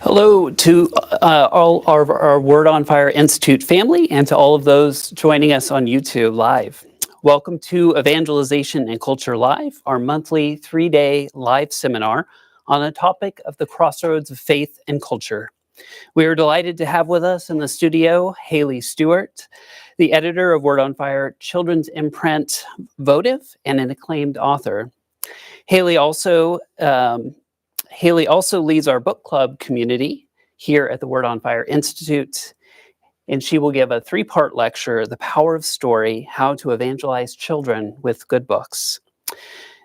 Hello to all our Word on Fire Institute family and to all of those joining us on YouTube Live. Welcome to Evangelization and Culture Live, our monthly 3-day live seminar on a topic of the crossroads of faith and culture. We are delighted to have with us in the studio Haley Stewart, the editor of Word on Fire children's imprint Votive and an acclaimed author. Haley also leads our book club community here at the Word on Fire Institute, and she will give a 3-part lecture, The Power of Story, How to Evangelize Children with Good Books.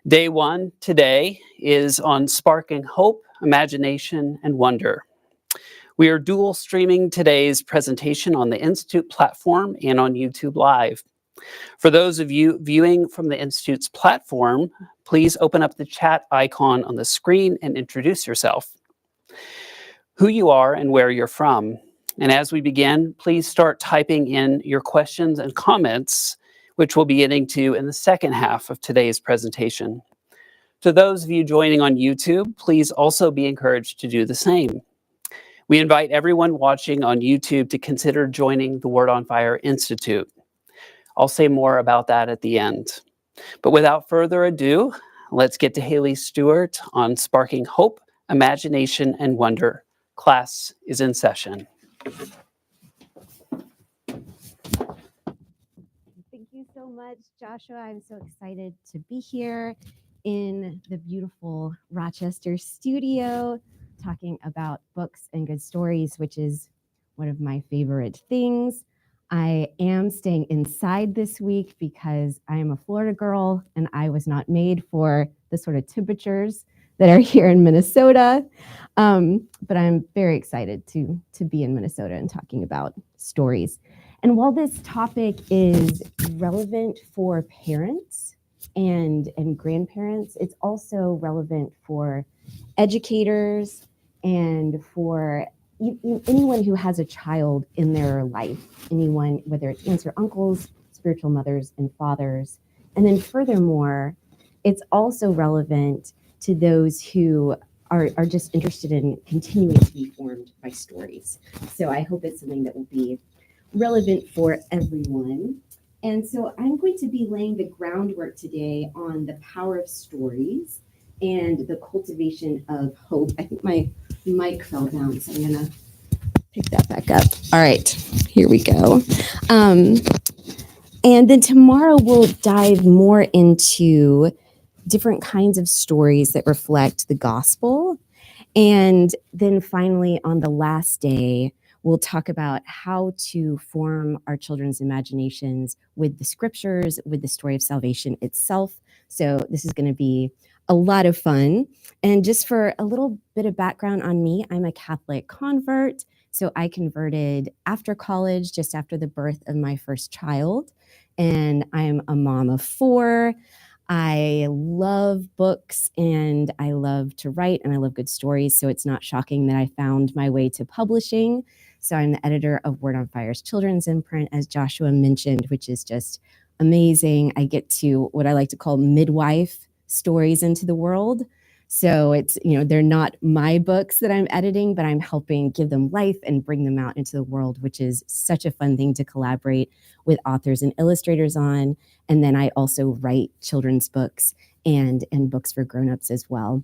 Day 1 today is on sparking hope, imagination, and wonder. We are dual streaming today's presentation on the Institute platform and on YouTube Live. For those of you viewing from the Institute's platform, please open up the chat icon on the screen and introduce yourself, who you are and where you're from. And as we begin, please start typing in your questions and comments, which we'll be getting to in the second half of today's presentation. To those of you joining on YouTube, please also be encouraged to do the same. We invite everyone watching on YouTube to consider joining the Word on Fire Institute. I'll say more about that at the end. But without further ado, let's get to Haley Stewart on sparking hope, imagination, and wonder. Class is in session. Thank you so much, Joshua. I'm so excited to be here in the beautiful Rochester studio talking about books and good stories, which is one of my favorite things. I am staying inside this week because I am a Florida girl and I was not made for the sort of temperatures that are here in Minnesota. But I'm very excited to be in Minnesota and talking about stories. And while this topic is relevant for parents and grandparents, it's also relevant for educators and for anyone who has a child in their life, anyone, whether it's aunts or uncles, spiritual mothers and fathers. And then furthermore, it's also relevant to those who are just interested in continuing to be formed by stories. So I hope it's something that will be relevant for everyone. And so I'm going to be laying the groundwork today on the power of stories and the cultivation of hope. I think my mic fell down, so I'm gonna pick that back up. All right, here we go. And then tomorrow we'll dive more into different kinds of stories that reflect the gospel. And then finally, on the last day, we'll talk about how to form our children's imaginations with the scriptures, with the story of salvation itself. So this is going to be a lot of fun. And just for a little bit of background on me, I'm a Catholic convert. So I converted after college, just after the birth of my first child. And I'm a mom of 4. I love books and I love to write and I love good stories. So it's not shocking that I found my way to publishing. So I'm the editor of Word on Fire's children's imprint, as Joshua mentioned, which is just amazing. I get to what I like to call midwife stories into the world. So it's, they're not my books that I'm editing, but I'm helping give them life and bring them out into the world, which is such a fun thing to collaborate with authors and illustrators on. And then I also write children's books and books for grownups as well.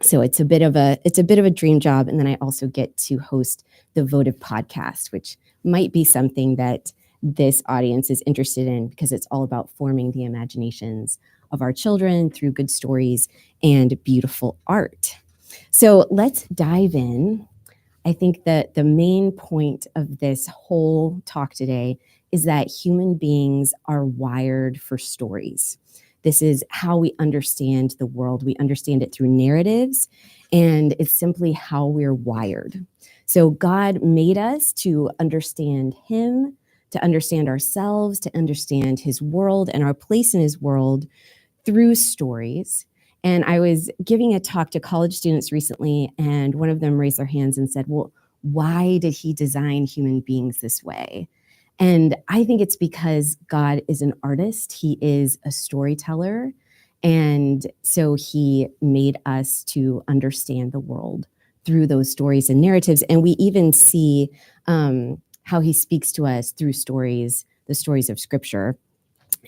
So it's a bit of a dream job. And then I also get to host the Votive podcast, which might be something that this audience is interested in because it's all about forming the imaginations of our children through good stories and beautiful art. So let's dive in. I think that the main point of this whole talk today is that human beings are wired for stories. This is how we understand the world. We understand it through narratives, and it's simply how we're wired. So God made us to understand Him, to understand ourselves, to understand His world and our place in His world through stories. And I was giving a talk to college students recently, and one of them raised their hands and said, well, why did he design human beings this way? And I think it's because God is an artist. He is a storyteller. And so he made us to understand the world through those stories and narratives. And we even see how he speaks to us through stories, the stories of Scripture.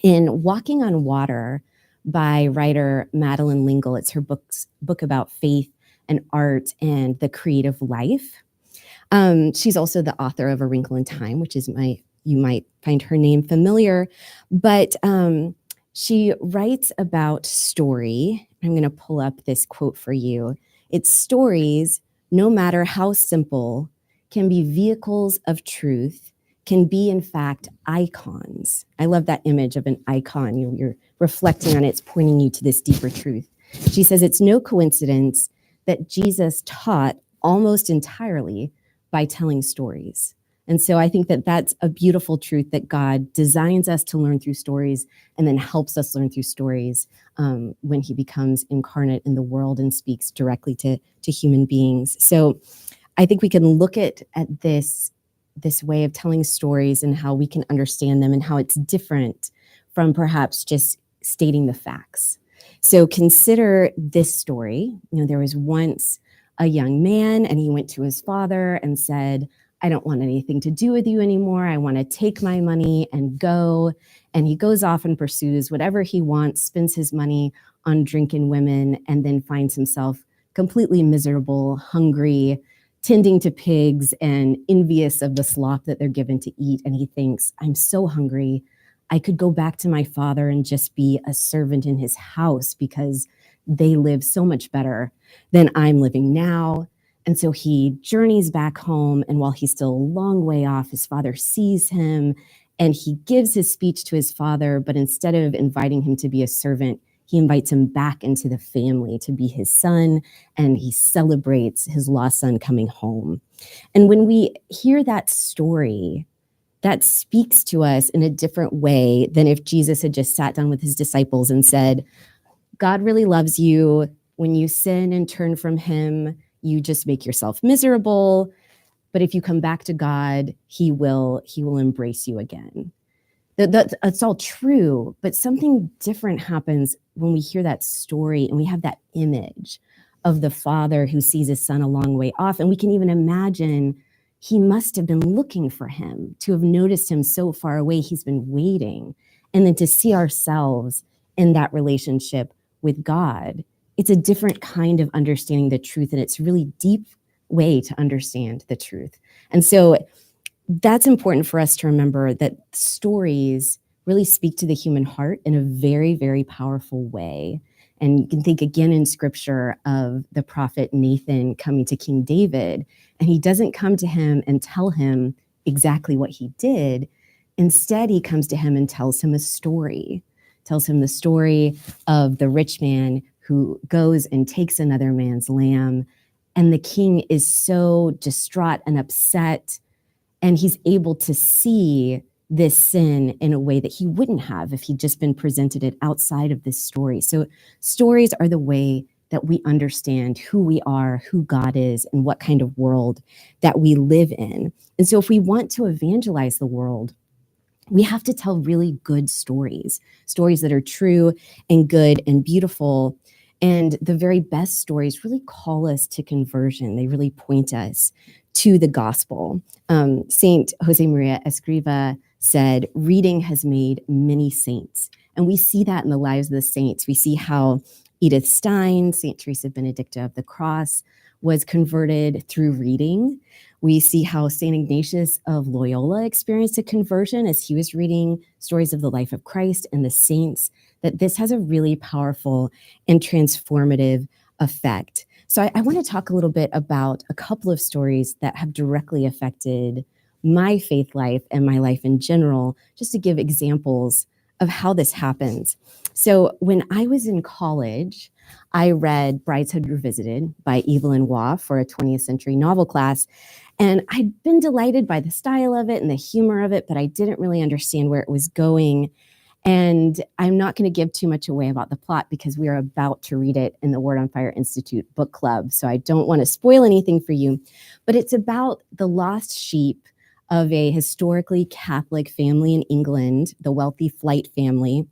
In Walking on Water by writer Madeleine L'Engle, it's her book about faith and art and the creative life. She's also the author of A Wrinkle in Time, which is you might find her name familiar, but she writes about story. I'm going to pull up this quote for you. It's stories, no matter how simple, can be vehicles of truth, can be, in fact, icons. I love that image of an icon. You're reflecting on it. It's pointing you to this deeper truth. She says, it's no coincidence that Jesus taught almost entirely by telling stories. And so I think that that's a beautiful truth, that God designs us to learn through stories and then helps us learn through stories when he becomes incarnate in the world and speaks directly to human beings. So I think we can look at this way of telling stories and how we can understand them and how it's different from perhaps just stating the facts. So consider this story. There was once a young man, and he went to his father and said, I don't want anything to do with you anymore. I want to take my money and go. And he goes off and pursues whatever he wants, spends his money on drink and women, and then finds himself completely miserable, hungry, tending to pigs and envious of the slop that they're given to eat. And he thinks, I'm so hungry. I could go back to my father and just be a servant in his house because they live so much better than I'm living now. And so he journeys back home. And while he's still a long way off, his father sees him and he gives his speech to his father. But instead of inviting him to be a servant, he invites him back into the family to be his son, and he celebrates his lost son coming home. And when we hear that story, that speaks to us in a different way than if Jesus had just sat down with his disciples and said, God really loves you. When you sin and turn from him, you just make yourself miserable. But if you come back to God, he will embrace you again. That's all true, but something different happens when we hear that story and we have that image of the father who sees his son a long way off. And we can even imagine he must have been looking for him, to have noticed him so far away. He's been waiting. And then to see ourselves in that relationship with God, it's a different kind of understanding the truth. And it's a really deep way to understand the truth. And so that's important for us to remember, that stories really speak to the human heart in a very, very powerful way. And you can think again in Scripture of the prophet Nathan coming to King David, and he doesn't come to him and tell him exactly what he did. Instead, he comes to him and tells him a story, tells him the story of the rich man who goes and takes another man's lamb. And the king is so distraught and upset, and he's able to see this sin in a way that he wouldn't have if he'd just been presented it outside of this story. So stories are the way that we understand who we are, who God is, and what kind of world that we live in. And so if we want to evangelize the world, we have to tell really good stories that are true and good and beautiful. And the very best stories really call us to conversion. They really point us to the gospel. Saint Jose Maria Escriva said, reading has made many saints. And we see that in the lives of the saints. We see how Edith Stein, Saint Teresa Benedicta of the Cross, was converted through reading. We see how Saint Ignatius of Loyola experienced a conversion as he was reading stories of the life of Christ and the saints, that this has a really powerful and transformative effect. So I want to talk a little bit about a couple of stories that have directly affected my faith life and my life in general, just to give examples of how this happens. So when I was in college, I read Brideshead Revisited by Evelyn Waugh for a 20th century novel class. And I'd been delighted by the style of it and the humor of it, but I didn't really understand where it was going. And I'm not going to give too much away about the plot because we are about to read it in the Word on Fire Institute book club. So I don't want to spoil anything for you. But it's about the lost sheep of a historically Catholic family in England, the wealthy Flight family.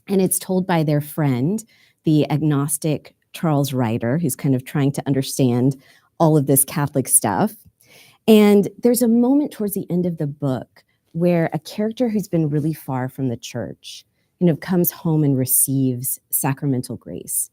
And it's told by their friend, the agnostic Charles Ryder, who's kind of trying to understand all of this Catholic stuff. And there's a moment towards the end of the book where a character who's been really far from the church comes home and receives sacramental grace.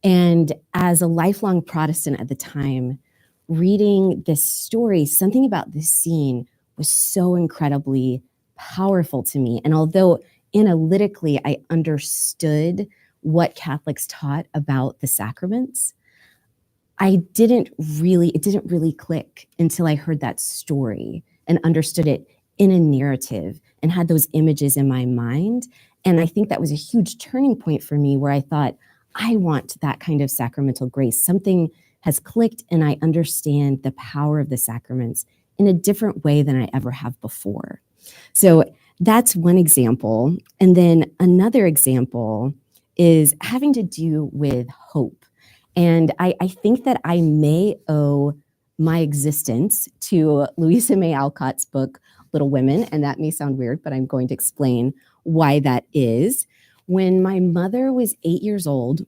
And as a lifelong Protestant at the time, reading this story, something about this scene was so incredibly powerful to me. And although analytically I understood what Catholics taught about the sacraments, it didn't really click until I heard that story and understood it in a narrative and had those images in my mind. And I think that was a huge turning point for me where I thought, I want that kind of sacramental grace. Something has clicked and I understand the power of the sacraments in a different way than I ever have before. So that's one example. And then another example is having to do with hope. And I think that I may owe my existence to Louisa May Alcott's book, Little Women. And that may sound weird, but I'm going to explain why that is. When my mother was 8 years old,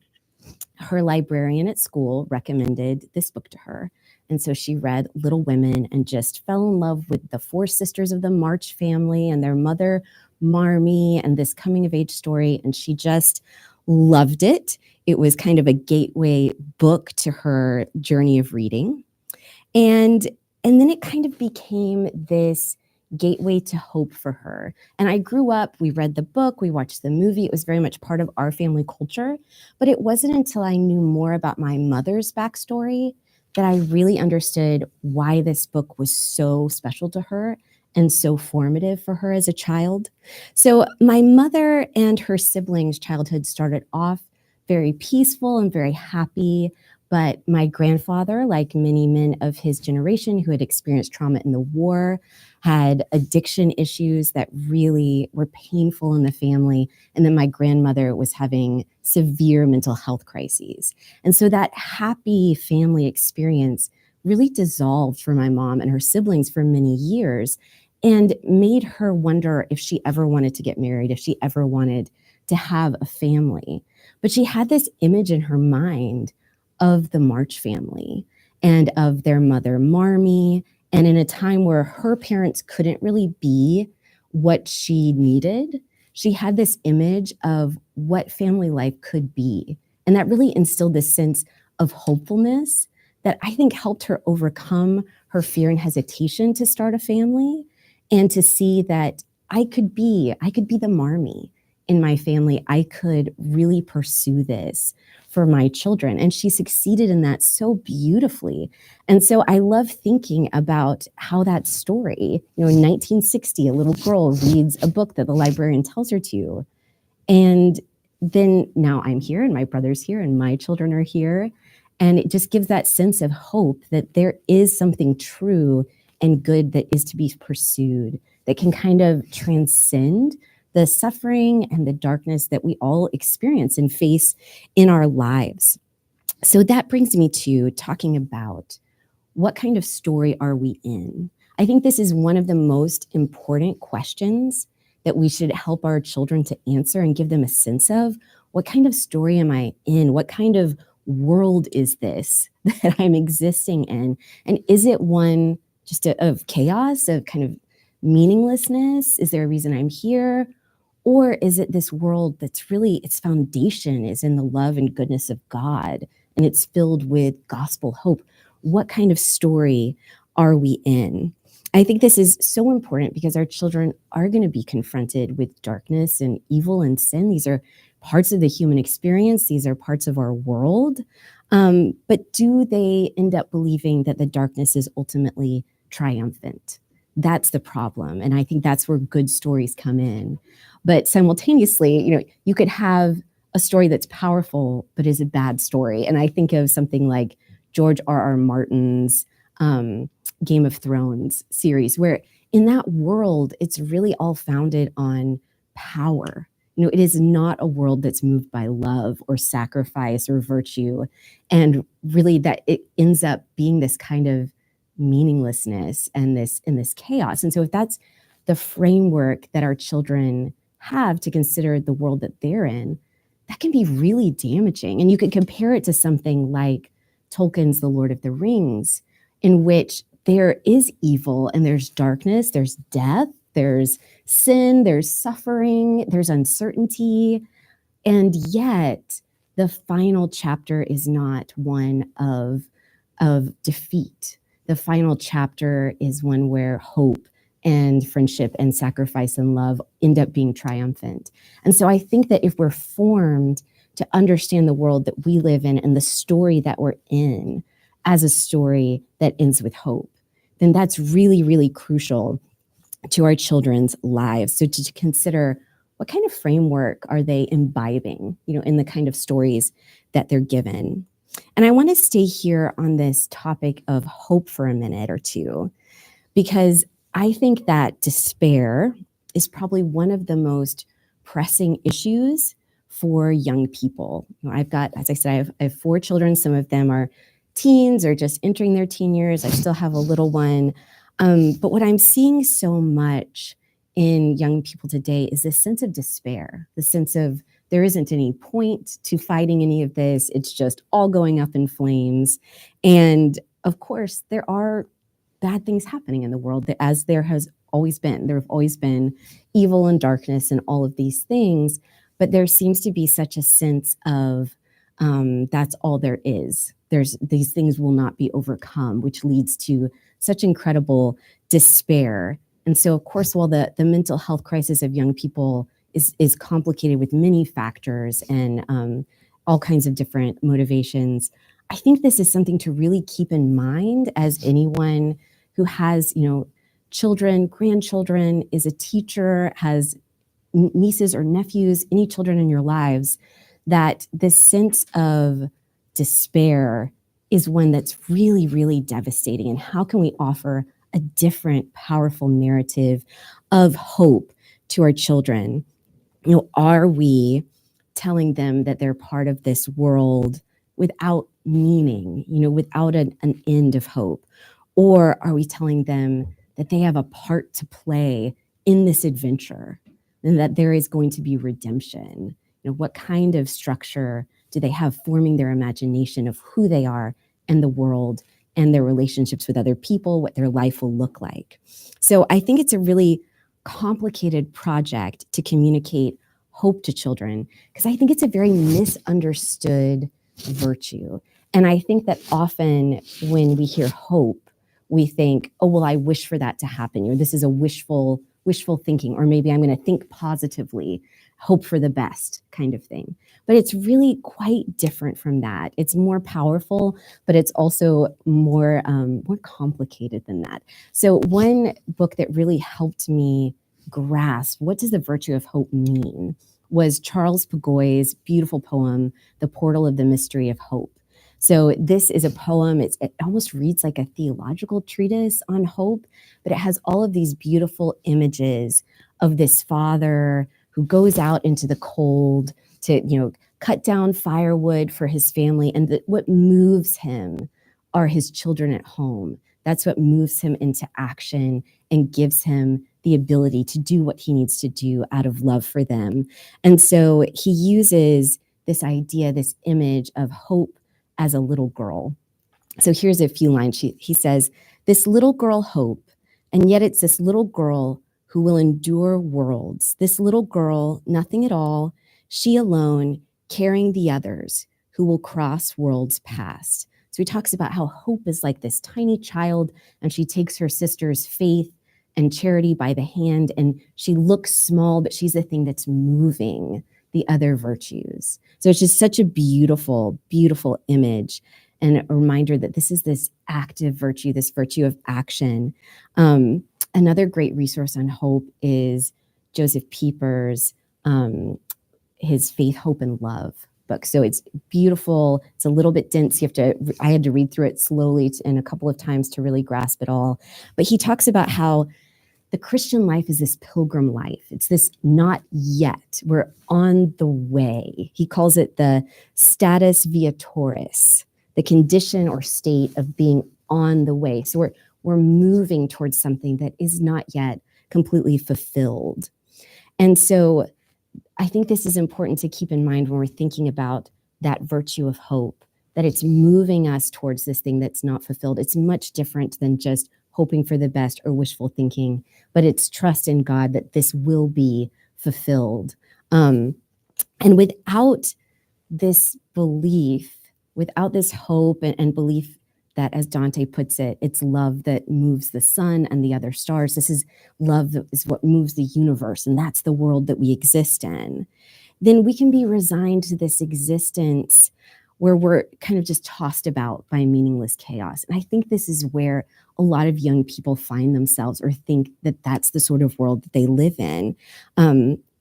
her librarian at school recommended this book to her. And so she read Little Women and just fell in love with the four sisters of the March family and their mother, Marmee, and this coming of age story. And she just loved it. It was kind of a gateway book to her journey of reading. And then it kind of became this gateway to hope for her. And I grew up, we read the book, we watched the movie. It was very much part of our family culture. But it wasn't until I knew more about my mother's backstory that I really understood why this book was so special to her and so formative for her as a child. So my mother and her siblings' childhood started off very peaceful and very happy. But my grandfather, like many men of his generation who had experienced trauma in the war, had addiction issues that really were painful in the family. And then my grandmother was having severe mental health crises. And so that happy family experience really dissolved for my mom and her siblings for many years and made her wonder if she ever wanted to get married, if she ever wanted to have a family. But she had this image in her mind of the March family and of their mother, Marmee. And in a time where her parents couldn't really be what she needed, she had this image of what family life could be. And that really instilled this sense of hopefulness that I think helped her overcome her fear and hesitation to start a family and to see that I could be the Marmee in my family. I could really pursue this for my children. And she succeeded in that so beautifully. And so I love thinking about how that story, in 1960, a little girl reads a book that the librarian tells her to. And then now I'm here and my brother's here and my children are here. And it just gives that sense of hope that there is something true and good that is to be pursued, that can kind of transcend the suffering and the darkness that we all experience and face in our lives. So that brings me to talking about what kind of story are we in? I think this is one of the most important questions that we should help our children to answer and give them a sense of. What kind of story am I in? What kind of world is this that I'm existing in? And is it one just of chaos, of kind of meaninglessness? Is there a reason I'm here? Or is it this world that's really, its foundation is in the love and goodness of God, and it's filled with gospel hope? What kind of story are we in? I think this is so important because our children are going to be confronted with darkness and evil and sin. These are parts of the human experience. These are parts of our world. But do they end up believing that the darkness is ultimately triumphant? That's the problem. And I think that's where good stories come in. But simultaneously, you could have a story that's powerful, but is a bad story. And I think of something like George R.R. Martin's Game of Thrones series, where in that world, it's really all founded on power It is not a world that's moved by love or sacrifice or virtue. And really that it ends up being this kind of meaninglessness and this chaos. And so if that's the framework that our children have to consider the world that they're in, that can be really damaging. And you could compare it to something like Tolkien's The Lord of the Rings, in which there is evil and there's darkness, there's death, there's sin, there's suffering, there's uncertainty. And yet the final chapter is not one of defeat. The final chapter is one where hope and friendship and sacrifice and love end up being triumphant. And so I think that if we're formed to understand the world that we live in and the story that we're in as a story that ends with hope, then that's really, really crucial to our children's lives. So to consider what kind of framework are they imbibing, in the kind of stories that they're given. And I want to stay here on this topic of hope for a minute or two, because I think that despair is probably one of the most pressing issues for young people. I've got, as I said, I have 4 children. Some of them are teens or just entering their teen years. I still have a little one. But what I'm seeing so much in young people today is this sense of despair, the sense of there isn't any point to fighting any of this. It's just all going up in flames. And of course, there are bad things happening in the world, as there has always been. There have always been evil and darkness and all of these things. But there seems to be such a sense of that's all there is. These things will not be overcome, which leads to such incredible despair. And so, of course, while the mental health crisis of young people is complicated with many factors and all kinds of different motivations, I think this is something to really keep in mind as anyone who has, children, grandchildren, is a teacher, has nieces or nephews, any children in your lives, that this sense of despair is one that's really, really devastating. And how can we offer a different, powerful narrative of hope to our children? Are we telling them that they're part of this world without meaning, without an end of hope? Or are we telling them that they have a part to play in this adventure and that there is going to be redemption? What kind of structure do they have forming their imagination of who they are and the world and their relationships with other people, what their life will look like? So I think it's a really complicated project to communicate hope to children, because I think it's a very misunderstood virtue. And I think that often when we hear hope, we think, oh, well, I wish for that to happen. This is a wishful thinking, or maybe I'm going to think positively, hope for the best kind of thing. But it's really quite different from that. It's more powerful, but it's also more complicated than that. So one book that really helped me grasp what does the virtue of hope mean was Charles Pagoy's beautiful poem, The Portal of the Mystery of Hope. So this is a poem, it almost reads like a theological treatise on hope, but it has all of these beautiful images of this father who goes out into the cold to, cut down firewood for his family. And what moves him are his children at home. That's what moves him into action and gives him the ability to do what he needs to do out of love for them. And so he uses this idea, this image of hope as a little girl. So here's a few lines. He says, "This little girl hope, and yet it's this little girl who will endure worlds. This little girl, nothing at all, she alone, carrying the others, who will cross worlds past." So he talks about how hope is like this tiny child, and she takes her sister's faith and charity by the hand, and she looks small, but she's the thing that's moving the other virtues. So it's just such a beautiful, beautiful image and a reminder that this is this active virtue, this virtue of action. Another great resource on hope is Joseph Pieper's his Faith, Hope, and Love book. So it's beautiful. It's a little bit dense. I had to read through it slowly and a couple of times to really grasp it all. But he talks about how the Christian life is this pilgrim life. It's this not yet. We're on the way. He calls it the status viatoris, the condition or state of being on the way. So we're moving towards something that is not yet completely fulfilled. And so I think this is important to keep in mind when we're thinking about that virtue of hope, that it's moving us towards this thing that's not fulfilled. It's much different than just hoping for the best or wishful thinking, but it's trust in God that this will be fulfilled. And without this belief, without this hope and belief that, as Dante puts it, it's love that moves the sun and the other stars. This is love that is what moves the universe, and that's the world that we exist in. Then we can be resigned to this existence where we're kind of just tossed about by meaningless chaos. And I think this is where a lot of young people find themselves or think that that's the sort of world that they live in.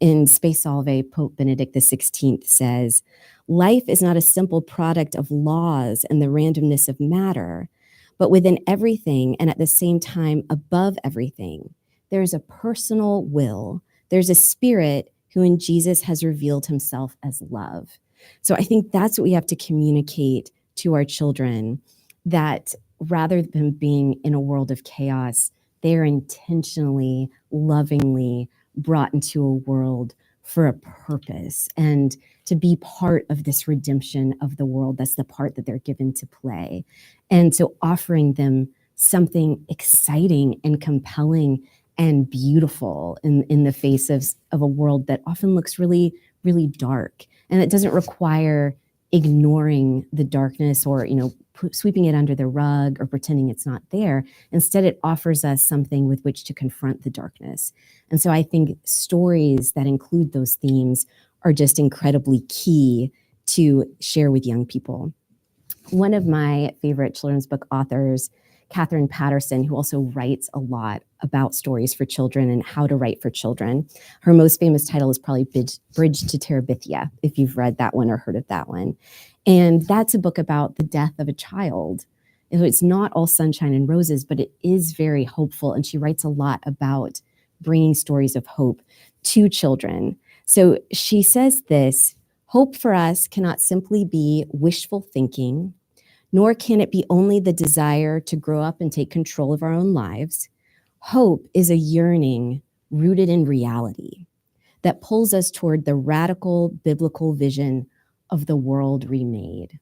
In Spe Salve, Pope Benedict XVI says, "Life is not a simple product of laws and the randomness of matter, but within everything and at the same time above everything, there's a personal will. There's a spirit who in Jesus has revealed himself as love." So I think that's what we have to communicate to our children, that rather than being in a world of chaos, they're intentionally, lovingly brought into a world for a purpose and to be part of this redemption of the world. That's the part that they're given to play. And so offering them something exciting and compelling and beautiful in the face of a world that often looks really, really dark. And it doesn't require ignoring the darkness or, sweeping it under the rug or pretending it's not there. Instead, it offers us something with which to confront the darkness. And so I think stories that include those themes are just incredibly key to share with young people. One of my favorite children's book authors, Catherine Patterson, who also writes a lot about stories for children and how to write for children. Her most famous title is probably Bridge to Terabithia, if you've read that one or heard of that one. And that's a book about the death of a child. It's not all sunshine and roses, but it is very hopeful. And she writes a lot about bringing stories of hope to children. So she says this: "Hope for us cannot simply be wishful thinking, nor can it be only the desire to grow up and take control of our own lives. Hope is a yearning rooted in reality that pulls us toward the radical biblical vision of the world remade."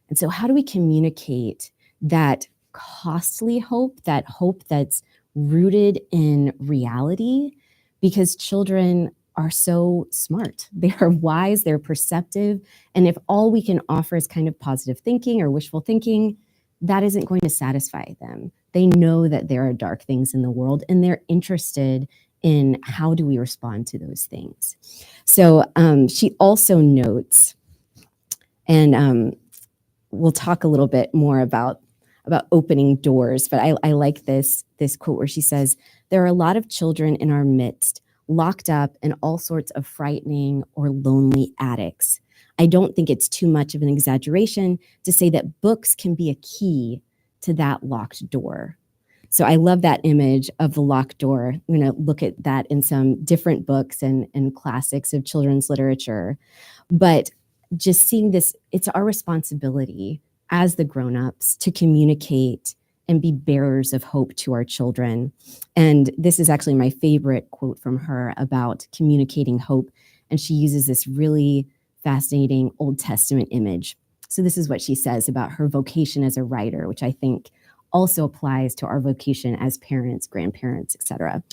And so how do we communicate that costly hope, that hope that's rooted in reality? Because children are so smart. They are wise, they're perceptive. And if all we can offer is kind of positive thinking or wishful thinking, that isn't going to satisfy them. They know that there are dark things in the world, and they're interested in how do we respond to those things. So she also notes, and we'll talk a little bit more about opening doors, but I like this quote where she says, "There are a lot of children in our midst locked up in all sorts of frightening or lonely attics. I don't think it's too much of an exaggeration to say that books can be a key to that locked door." So I love that image of the locked door. I'm going to look at that in some different books and classics of children's literature. But just seeing this, it's our responsibility as the grown-ups to communicate and be bearers of hope to our children. And this is actually my favorite quote from her about communicating hope. And she uses this really fascinating Old Testament image. So this is what she says about her vocation as a writer, which I think also applies to our vocation as parents, grandparents, etc.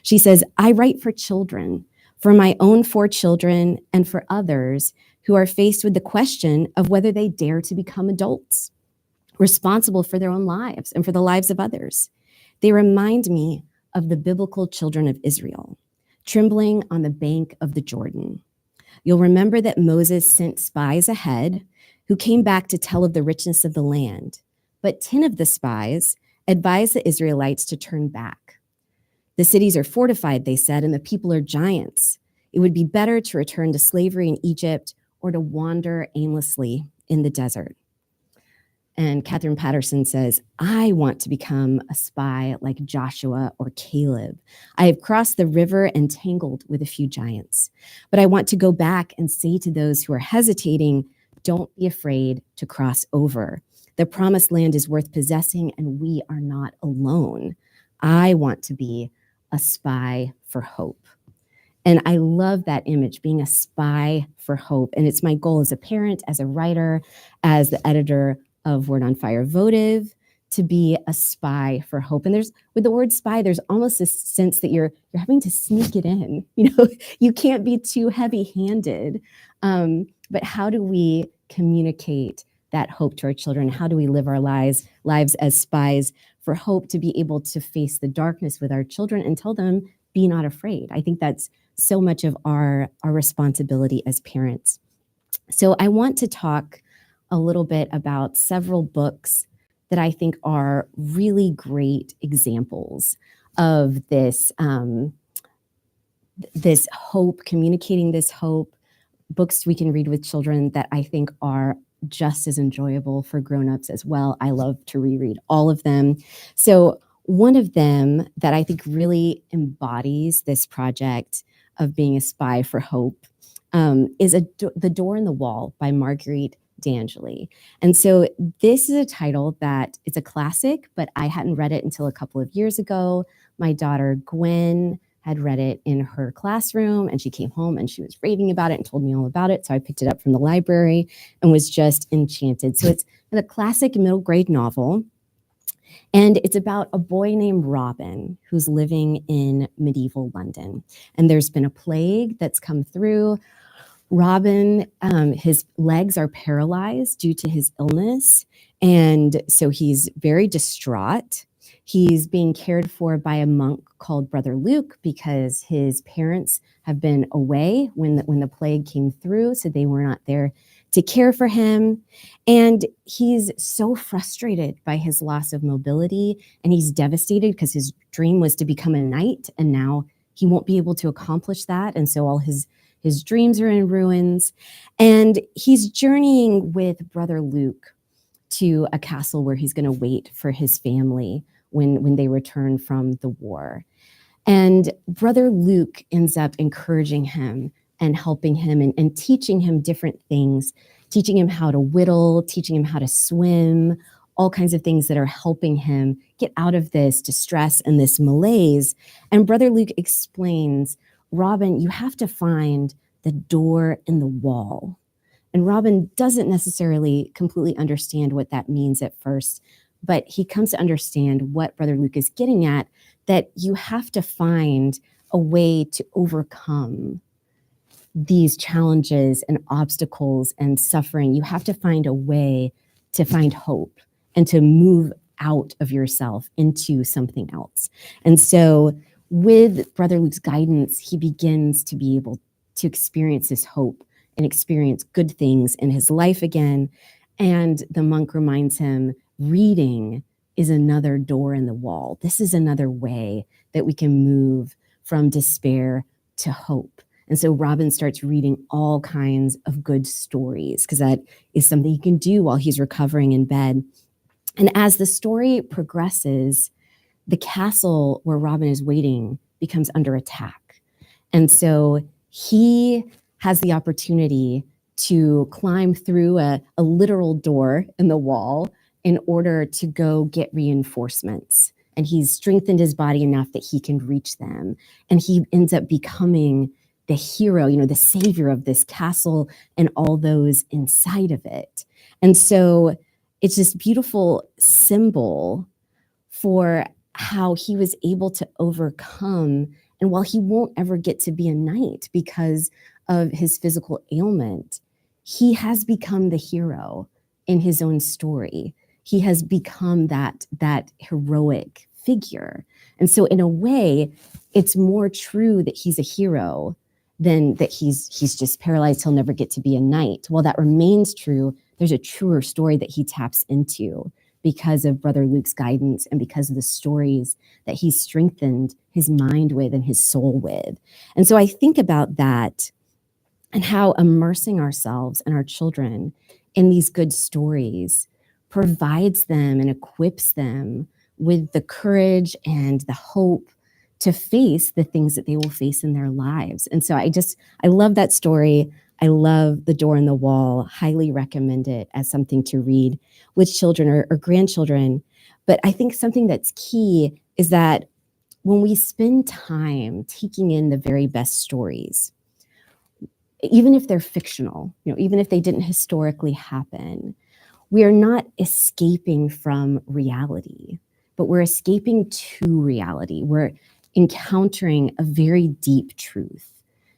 She says, "I write for children, for my own 4 children, and for others who are faced with the question of whether they dare to become adults, responsible for their own lives and for the lives of others. They remind me of the biblical children of Israel, trembling on the bank of the Jordan. You'll remember that Moses sent spies ahead who came back to tell of the richness of the land. But 10 of the spies advised the Israelites to turn back. The cities are fortified, they said, and the people are giants. It would be better to return to slavery in Egypt or to wander aimlessly in the desert." And Catherine Patterson says, I want to become a spy like Joshua or Caleb. I have crossed the river and tangled with a few giants, but I want to go back and say to those who are hesitating, don't be afraid to cross over. The promised land is worth possessing, and we are not alone. I want to be a spy for hope. And I love that image, being a spy for hope. And it's my goal as a parent, as a writer, as the editor of Word on Fire Votive, to be a spy for hope. And there's, with the word spy, there's almost this sense that you're having to sneak it in. You know, you can't be too heavy-handed. But how do we communicate that hope to our children? How do we live our lives as spies for hope, to be able to face the darkness with our children and tell them, be not afraid? I think that's so much of our responsibility as parents. So I want to talk a little bit about several books that I think are really great examples of this, this hope, communicating this hope, books we can read with children that I think are just as enjoyable for grown-ups as well. I love to reread all of them. So one of them that I think really embodies this project of being a spy for hope is The Door in the Wall by Marguerite D'Angeli. And so this is a title that it's a classic, but I hadn't read it until a couple of years ago. My daughter Gwen had read it in her classroom, and she came home and she was raving about it and told me all about it. So I picked it up from the library and was just enchanted. So it's a classic middle grade novel. And it's about a boy named Robin who's living in medieval London. And there's been a plague that's come through. Robin, his legs are paralyzed due to his illness. And so he's very distraught. He's being cared for by a monk called Brother Luke because his parents have been away when the plague came through. So they were not there to care for him. And he's so frustrated by his loss of mobility, and he's devastated because his dream was to become a knight, and now he won't be able to accomplish that. And so all his dreams are in ruins. And he's journeying with Brother Luke to a castle where he's going to wait for his family when they return from the war. And Brother Luke ends up encouraging him and helping him and teaching him different things, teaching him how to whittle, teaching him how to swim, all kinds of things that are helping him get out of this distress and this malaise. And Brother Luke explains, Robin, you have to find the door in the wall. And Robin doesn't necessarily completely understand what that means at first, but he comes to understand what Brother Luke is getting at, that you have to find a way to overcome these challenges and obstacles and suffering. You have to find a way to find hope and to move out of yourself into something else. And so with Brother Luke's guidance, he begins to be able to experience this hope and experience good things in his life again. And the monk reminds him, reading is another door in the wall. This is another way that we can move from despair to hope. And so Robin starts reading all kinds of good stories because that is something he can do while he's recovering in bed. And as the story progresses, the castle where Robin is waiting becomes under attack. And so he has the opportunity to climb through a literal door in the wall in order to go get reinforcements. And he's strengthened his body enough that he can reach them. And he ends up becoming the hero, the savior of this castle and all those inside of it. And so it's this beautiful symbol for how he was able to overcome. And while he won't ever get to be a knight because of his physical ailment, he has become the hero in his own story. He has become that heroic figure. And so in a way, it's more true that he's a hero than that he's just paralyzed, he'll never get to be a knight. While that remains true, there's a truer story that he taps into because of Brother Luke's guidance and because of the stories that he's strengthened his mind with and his soul with. And so I think about that and how immersing ourselves and our children in these good stories provides them and equips them with the courage and the hope to face the things that they will face in their lives. And so I love that story. I love The Door in the Wall, highly recommend it as something to read with children or grandchildren. But I think something that's key is that when we spend time taking in the very best stories, even if they're fictional, even if they didn't historically happen, we are not escaping from reality, but we're escaping to reality. We're encountering a very deep truth.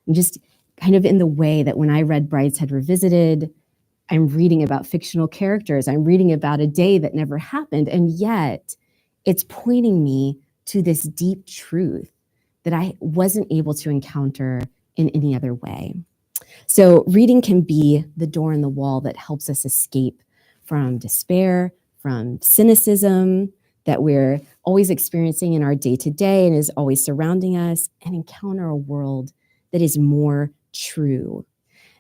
And just kind of in the way that when I read Brideshead Revisited, I'm reading about fictional characters. I'm reading about a day that never happened. And yet it's pointing me to this deep truth that I wasn't able to encounter in any other way. So reading can be the door in the wall that helps us escape from despair, from cynicism that we're always experiencing in our day-to-day and is always surrounding us, and encounter a world that is more true.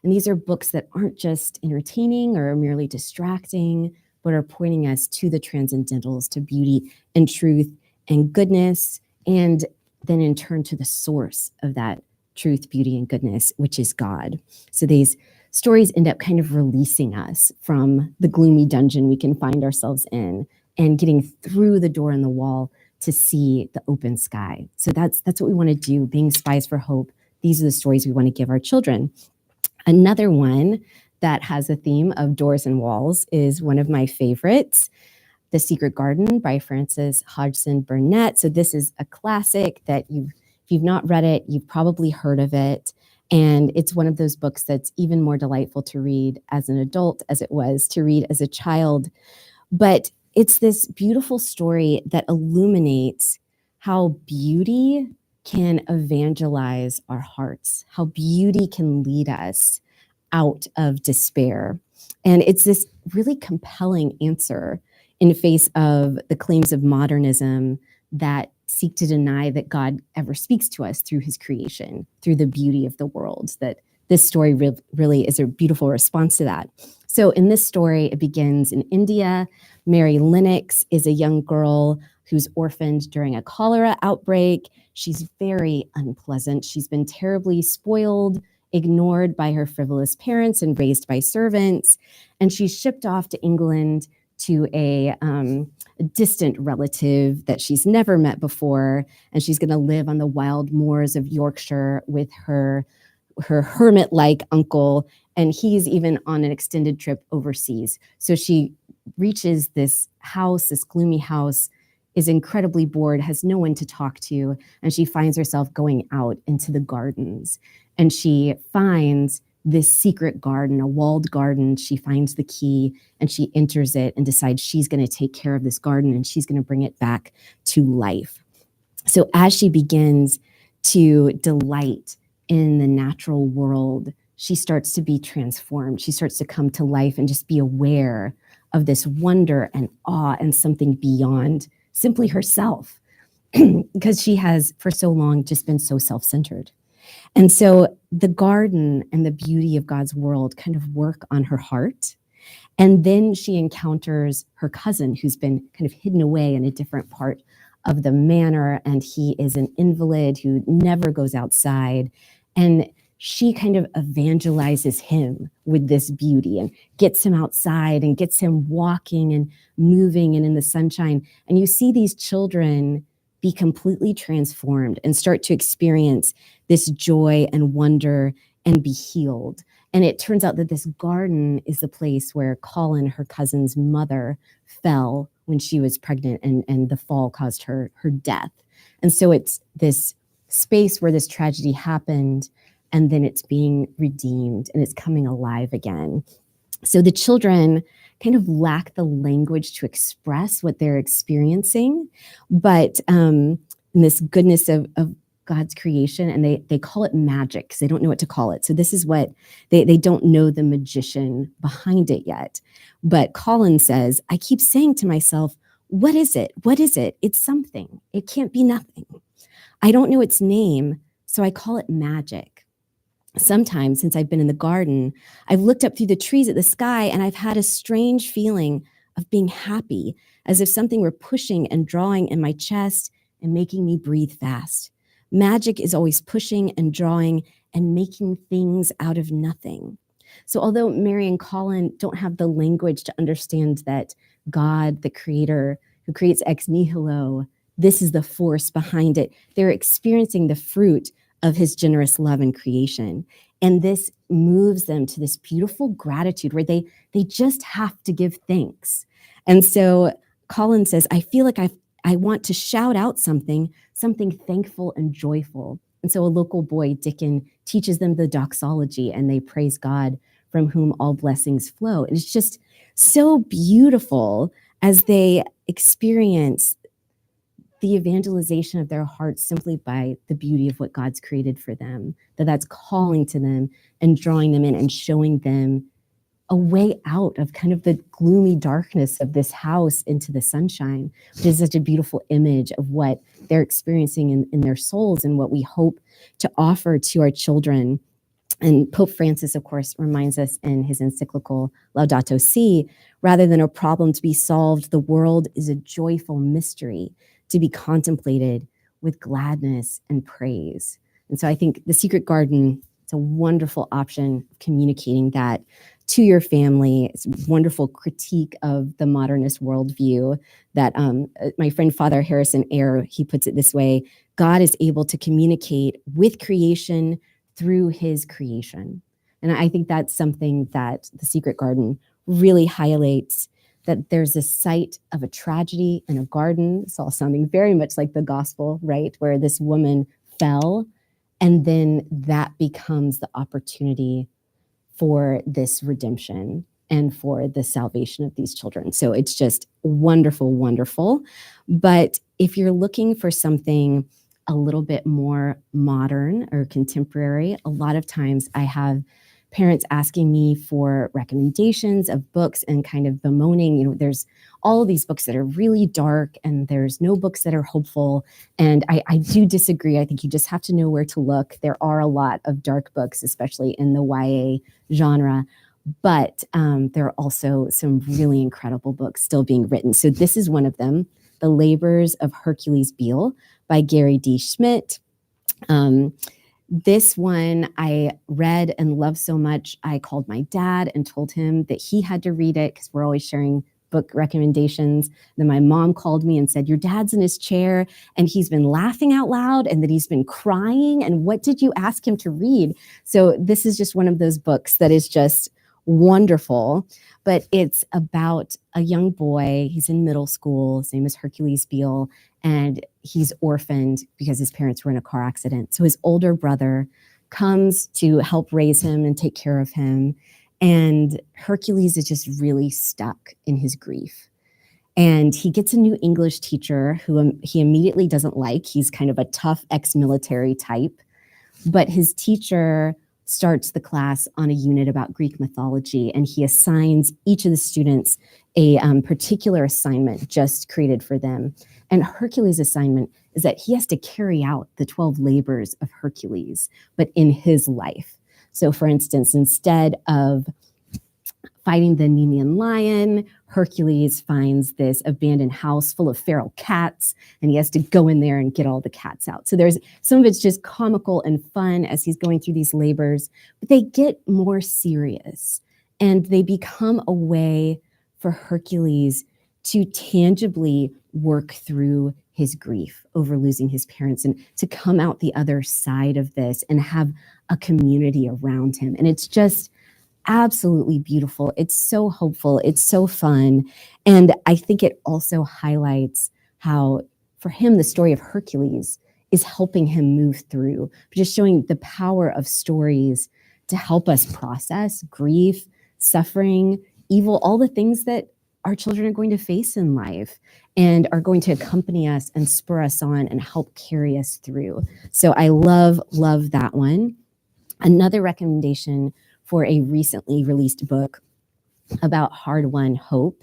And these are books that aren't just entertaining or merely distracting, but are pointing us to the transcendentals, to beauty and truth and goodness, and then in turn to the source of that truth, beauty, and goodness, which is God. So these stories end up kind of releasing us from the gloomy dungeon we can find ourselves in and getting through the door in the wall to see the open sky. So that's what we want to do, being spies for hope. These are the stories we want to give our children. Another one that has a theme of doors and walls is one of my favorites, The Secret Garden by Frances Hodgson Burnett. So this is a classic that if you've not read it, you've probably heard of it. And it's one of those books that's even more delightful to read as an adult as it was to read as a child. But it's this beautiful story that illuminates how beauty can evangelize our hearts, how beauty can lead us out of despair. And it's this really compelling answer in face of the claims of modernism that seek to deny that God ever speaks to us through his creation, through the beauty of the world, that this story really is a beautiful response to that. So in this story, it begins in India. Mary Lennox is a young girl who's orphaned during a cholera outbreak. She's very unpleasant. She's been terribly spoiled, ignored by her frivolous parents, and raised by servants. And she's shipped off to England to a distant relative that she's never met before. And she's going to live on the wild moors of Yorkshire with her hermit-like uncle. And he's even on an extended trip overseas. So she reaches this house, this gloomy house, is incredibly bored, has no one to talk to, and she finds herself going out into the gardens. And she finds this secret garden, a walled garden. She finds the key and she enters it and decides she's going to take care of this garden and she's going to bring it back to life. So as she begins to delight in the natural world, she starts to be transformed. She starts to come to life and just be aware of this wonder and awe and something beyond simply herself, because she has for so long just been so self-centered. And so the garden and the beauty of God's world kind of work on her heart. And then she encounters her cousin who's been kind of hidden away in a different part of the manor. And he is an invalid who never goes outside. And she kind of evangelizes him with this beauty and gets him outside and gets him walking and moving and in the sunshine. And you see these children be completely transformed and start to experience this joy and wonder and be healed. And it turns out that this garden is the place where Colin, her cousin's mother, fell when she was pregnant, and the fall caused her death. And so it's this space where this tragedy happened, and then it's being redeemed and it's coming alive again. So the children kind of lack the language to express what they're experiencing, but in this goodness of God's creation, and they call it magic because they don't know what to call it. So this is what they don't know the magician behind it yet. But Colin says, I keep saying to myself, what is it? What is it? It's something. It can't be nothing. I don't know its name, so I call it magic. Sometimes since I've been in the garden, I've looked up through the trees at the sky and I've had a strange feeling of being happy, as if something were pushing and drawing in my chest and making me breathe fast. Magic is always pushing and drawing and making things out of nothing. So although Mary and Colin don't have the language to understand that God, the creator who creates ex nihilo, this is the force behind it, they're experiencing the fruit of his generous love and creation. And this moves them to this beautiful gratitude where they just have to give thanks. And so Colin says, I feel like I want to shout out something thankful and joyful. And so a local boy, Dickon, teaches them the doxology, and they praise God from whom all blessings flow. And it's just so beautiful as they experience the evangelization of their hearts simply by the beauty of what God's created for them, that's calling to them and drawing them in and showing them a way out of kind of the gloomy darkness of this house into the sunshine, which is such a beautiful image of what they're experiencing in their souls and what we hope to offer to our children. And Pope Francis, of course, reminds us in his encyclical Laudato Si, rather than a problem to be solved, the world is a joyful mystery to be contemplated with gladness and praise. And so I think The Secret Garden, it's a wonderful option of communicating that to your family. It's a wonderful critique of the modernist worldview that my friend Father Harrison Eyre, he puts it this way: God is able to communicate with creation through his creation. And I think that's something that The Secret Garden really highlights, that there's a sight of a tragedy in a garden. It's all sounding very much like the gospel, right? Where this woman fell, and then that becomes the opportunity for this redemption and for the salvation of these children. So it's just wonderful, wonderful. But if you're looking for something a little bit more modern or contemporary, a lot of times I have parents asking me for recommendations of books and kind of bemoaning, there's all of these books that are really dark and there's no books that are hopeful. And I do disagree. I think you just have to know where to look. There are a lot of dark books, especially in the YA genre, but there are also some really incredible books still being written. So this is one of them, The Labors of Hercules Beale by Gary D. Schmidt. This one I read and loved so much, I called my dad and told him that he had to read it because we're always sharing book recommendations. Then my mom called me and said, your dad's in his chair and he's been laughing out loud and that he's been crying. And what did you ask him to read? So this is just one of those books that is just wonderful, but it's about a young boy. He's in middle school. His name is Hercules Beale, and he's orphaned because his parents were in a car accident. So his older brother comes to help raise him and take care of him. And Hercules is just really stuck in his grief. And he gets a new English teacher who he immediately doesn't like. He's kind of a tough ex-military type. But his teacher starts the class on a unit about Greek mythology, and he assigns each of the students a particular assignment just created for them. And Hercules' assignment is that he has to carry out the 12 labors of Hercules, but in his life. So for instance, instead of fighting the Nemean lion, Hercules finds this abandoned house full of feral cats, and he has to go in there and get all the cats out. So there's some of it's just comical and fun as he's going through these labors, but they get more serious and they become a way for Hercules to tangibly work through his grief over losing his parents and to come out the other side of this and have a community around him. And it's just absolutely beautiful. It's so hopeful. It's so fun. And I think it also highlights how, for him, the story of Hercules is helping him move through, just showing the power of stories to help us process grief, suffering, evil, all the things that our children are going to face in life and are going to accompany us and spur us on and help carry us through. So I love that one. Another recommendation for a recently released book about hard-won hope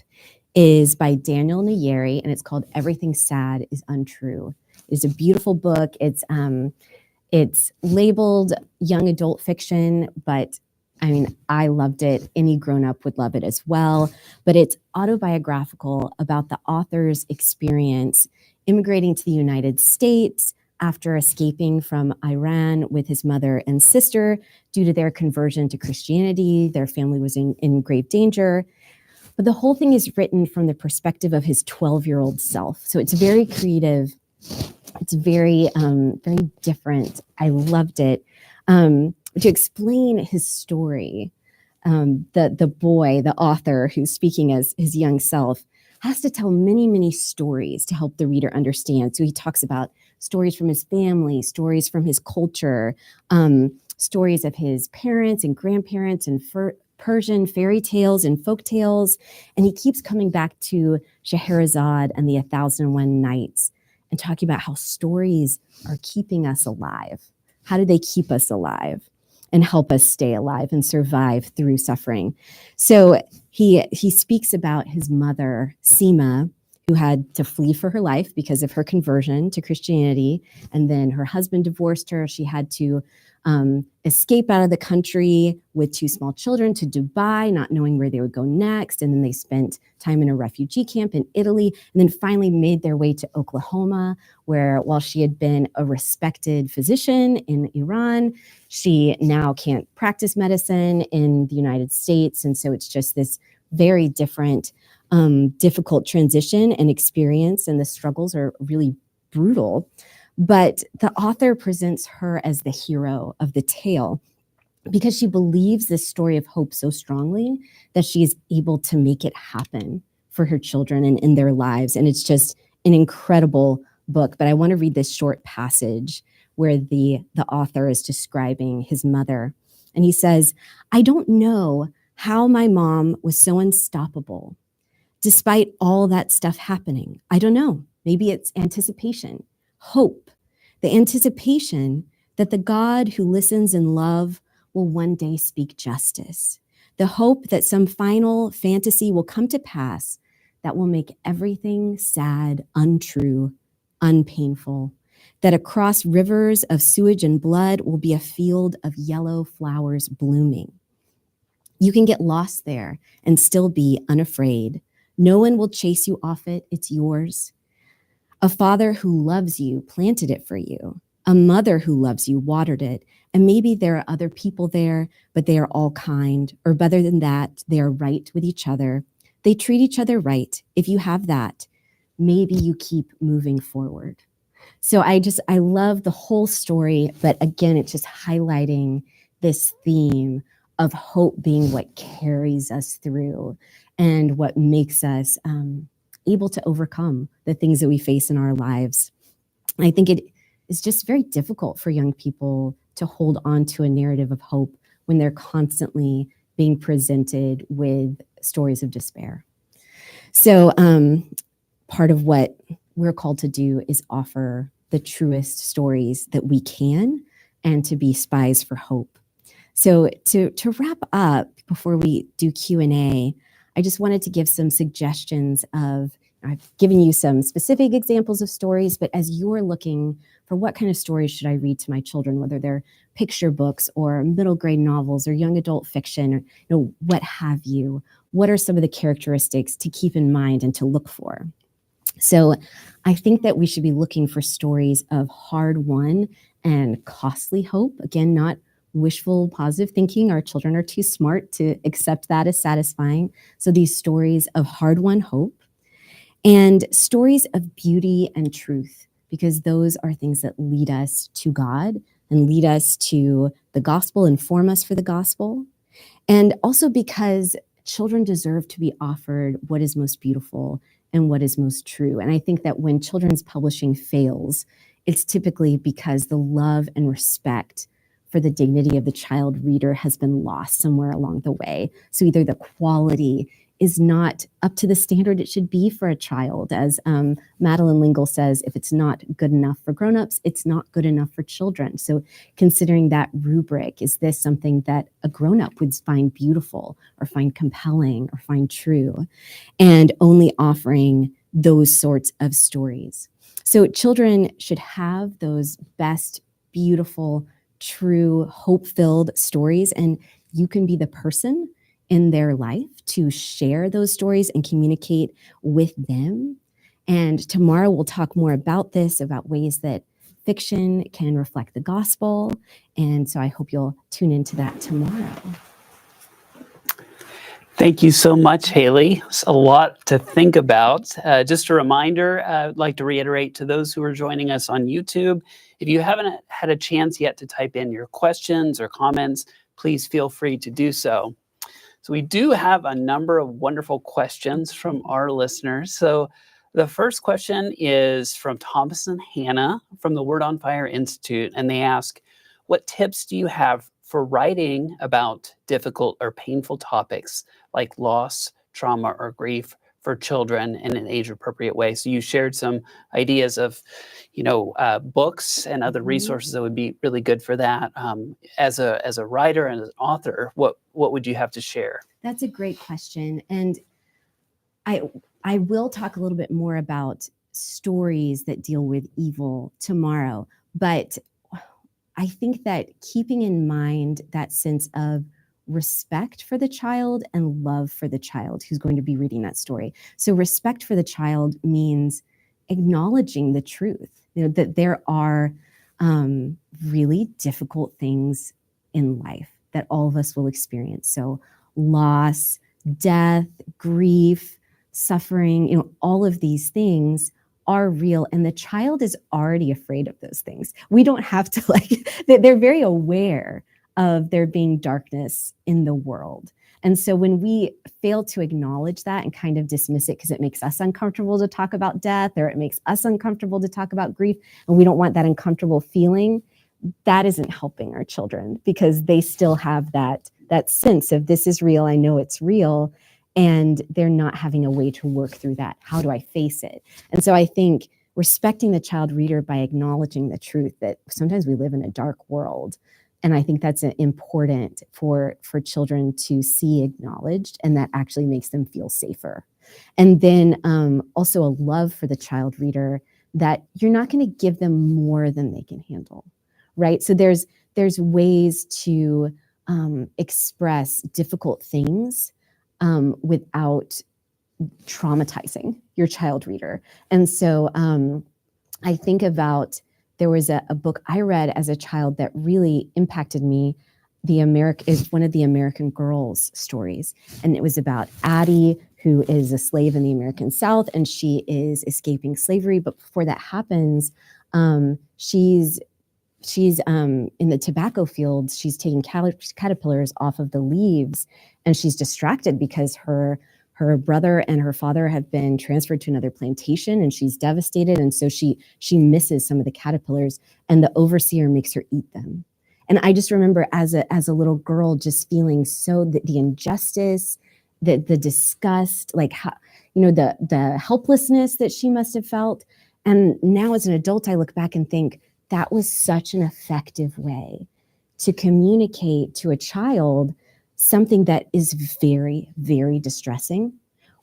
is by Daniel Nayeri, and it's called Everything Sad is Untrue. It's a beautiful book. It's labeled young adult fiction, but I mean, I loved it. Any grown-up would love it as well. But it's autobiographical about the author's experience immigrating to the United States after escaping from Iran with his mother and sister due to their conversion to Christianity. Their family was in grave danger. But the whole thing is written from the perspective of his 12-year-old self. So it's very creative. It's very, very different. I loved it. To explain his story, the boy, the author who's speaking as his young self, has to tell many, many stories to help the reader understand. So he talks about stories from his family, stories from his culture, stories of his parents and grandparents and Persian fairy tales and folk tales. And he keeps coming back to Scheherazade and the 1001 Nights and talking about how stories are keeping us alive. How do they keep us alive and help us stay alive and survive through suffering? So he speaks about his mother, Seema, who had to flee for her life because of her conversion to Christianity. And then her husband divorced her. She had to escape out of the country with 2 small children to Dubai, not knowing where they would go next. And then they spent time in a refugee camp in Italy, and then finally made their way to Oklahoma, where while she had been a respected physician in Iran, she now can't practice medicine in the United States. And so it's just this very different, difficult transition and experience. And the struggles are really brutal. But the author presents her as the hero of the tale because she believes this story of hope so strongly that she is able to make it happen for her children and in their lives. And it's just an incredible book. But I want to read this short passage where the author is describing his mother. And he says, "I don't know how my mom was so unstoppable despite all that stuff happening. I don't know. Maybe it's anticipation. Hope, the anticipation that the God who listens in love will one day speak justice, the hope that some final fantasy will come to pass that will make everything sad, untrue, unpainful, that across rivers of sewage and blood will be a field of yellow flowers blooming. You can get lost there and still be unafraid. No one will chase you off it. It's yours. A father who loves you planted it for you. A mother who loves you watered it. And maybe there are other people there, but they are all kind. Or better than that, they are right with each other. They treat each other right. If you have that, maybe you keep moving forward." So I love the whole story, but again, it's just highlighting this theme of hope being what carries us through and what makes us able to overcome the things that we face in our lives. I think it is just very difficult for young people to hold on to a narrative of hope when they're constantly being presented with stories of despair. So part of what we're called to do is offer the truest stories that we can and to be spies for hope. So to wrap up, before we do Q&A, I just wanted to give some suggestions of, I've given you some specific examples of stories, but as you're looking for what kind of stories should I read to my children, whether they're picture books or middle grade novels or young adult fiction, or what have you, what are some of the characteristics to keep in mind and to look for? So I think that we should be looking for stories of hard-won and costly hope. Again, not wishful positive thinking. Our children are too smart to accept that as satisfying. So these stories of hard-won hope and stories of beauty and truth, because those are things that lead us to God and lead us to the gospel, inform us for the gospel. And also because children deserve to be offered what is most beautiful and what is most true. And I think that when children's publishing fails, it's typically because the love and respect for the dignity of the child reader has been lost somewhere along the way. So either the quality is not up to the standard it should be for a child. As Madeline Lingle says, if it's not good enough for grownups, it's not good enough for children. So considering that rubric, is this something that a grownup would find beautiful or find compelling or find true? And only offering those sorts of stories. So children should have those best, beautiful, true, hope-filled stories. And you can be the person in their life to share those stories and communicate with them. And tomorrow we'll talk more about this, about ways that fiction can reflect the gospel. And so I hope you'll tune into that tomorrow. Thank you so much, Haley. It's a lot to think about. Just a reminder, I'd like to reiterate to those who are joining us on YouTube, if you haven't had a chance yet to type in your questions or comments, please feel free to do so. So we do have a number of wonderful questions from our listeners. So the first question is from Thomas and Hannah from the Word on Fire Institute, and they ask, what tips do you have for writing about difficult or painful topics like loss, trauma, or grief for children in an age-appropriate way? So you shared some ideas of, books and other resources that would be really good for that. As a writer and as an author, what would you have to share? That's a great question, and I will talk a little bit more about stories that deal with evil tomorrow, but I think that keeping in mind that sense of respect for the child and love for the child who's going to be reading that story. So respect for the child means acknowledging the truth, that there are really difficult things in life that all of us will experience. So loss, death, grief, suffering, all of these things are real, and the child is already afraid of those things. We don't have to they're very aware of there being darkness in the world. And so when we fail to acknowledge that and kind of dismiss it because it makes us uncomfortable to talk about death, or it makes us uncomfortable to talk about grief, and we don't want that uncomfortable feeling, that isn't helping our children, because they still have that sense of, this is real, I know it's real, and they're not having a way to work through that. How do I face it? And so I think respecting the child reader by acknowledging the truth that sometimes we live in a dark world. And I think that's important for children to see acknowledged, and that actually makes them feel safer. And then also a love for the child reader, that you're not going to give them more than they can handle, right? So there's ways to express difficult things without traumatizing your child reader. And so I think about, there was a book I read as a child that really impacted me. Is one of the American Girls stories. And it was about Addie, who is a slave in the American South, and she is escaping slavery. But before that happens, she's in the tobacco fields. She's taking caterpillars off of the leaves, and she's distracted because her brother and her father have been transferred to another plantation, and she's devastated. And so she misses some of the caterpillars, and the overseer makes her eat them. And I just remember as a little girl just feeling so the injustice, the disgust, the helplessness that she must have felt. And now as an adult, I look back and think that was such an effective way to communicate to a child something that is very, very distressing,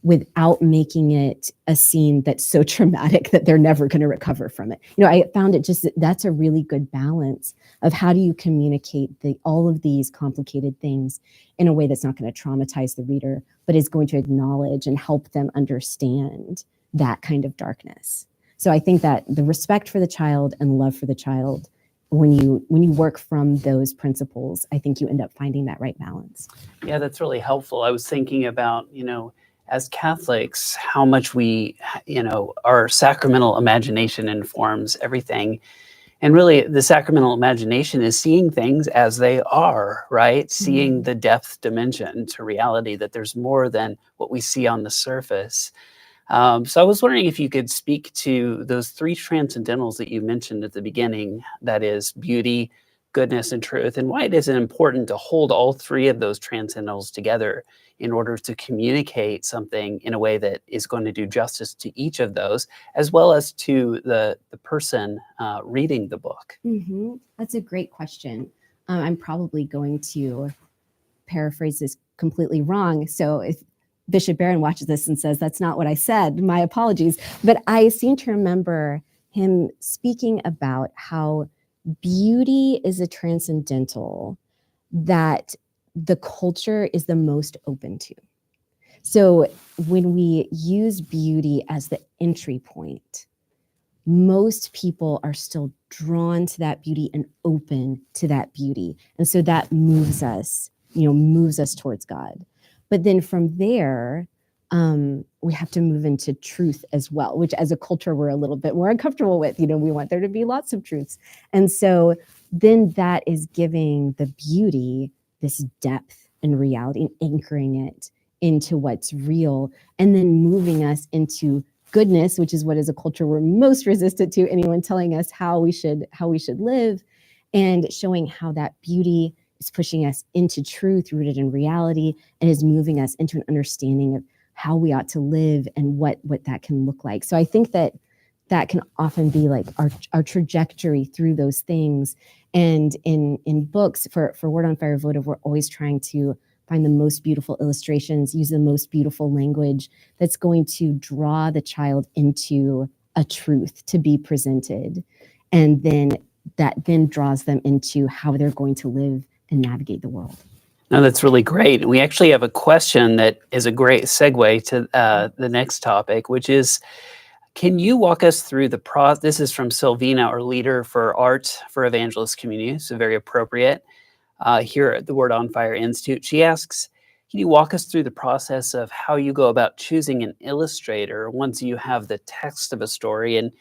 without making it a scene that's so traumatic that they're never going to recover from it. I found it that's a really good balance of how do you communicate all of these complicated things in a way that's not going to traumatize the reader, but is going to acknowledge and help them understand that kind of darkness. So I think that the respect for the child and love for the child, when you work from those principles, I think you end up finding that right balance. Yeah, that's really helpful. I was thinking about, as Catholics, how much our sacramental imagination informs everything. And really, the sacramental imagination is seeing things as they are, right? Mm-hmm. Seeing the depth dimension to reality, that there's more than what we see on the surface. So I was wondering if you could speak to those three transcendentals that you mentioned at the beginning, that is beauty, goodness, and truth, and why it is important to hold all three of those transcendentals together in order to communicate something in a way that is going to do justice to each of those, as well as to the person reading the book. Mm-hmm. That's a great question. I'm probably going to paraphrase this completely wrong. So if Bishop Barron watches this and says, that's not what I said, my apologies. But I seem to remember him speaking about how beauty is a transcendental that the culture is the most open to. So when we use beauty as the entry point, most people are still drawn to that beauty and open to that beauty. And so that moves us towards God. But then from there, we have to move into truth as well, which as a culture, we're a little bit more uncomfortable with. We want there to be lots of truths. And so then that is giving the beauty this depth and reality and anchoring it into what's real, and then moving us into goodness, which is what as a culture we're most resistant to anyone telling us how we should live, and showing how that beauty is pushing us into truth rooted in reality and is moving us into an understanding of how we ought to live and what that can look like. So I think that can often be like our trajectory through those things. And in books for Word on Fire Votive, we're always trying to find the most beautiful illustrations, use the most beautiful language that's going to draw the child into a truth to be presented. And then that then draws them into how they're going to live and navigate the world. No, that's really great. We actually have a question that is a great segue to the next topic, which is, can you walk us through the process? This is from Sylvina, our leader for art for Evangelist Community, so very appropriate. Here at the Word on Fire Institute. She asks, can you walk us through the process of how you go about choosing an illustrator once you have the text of a story, and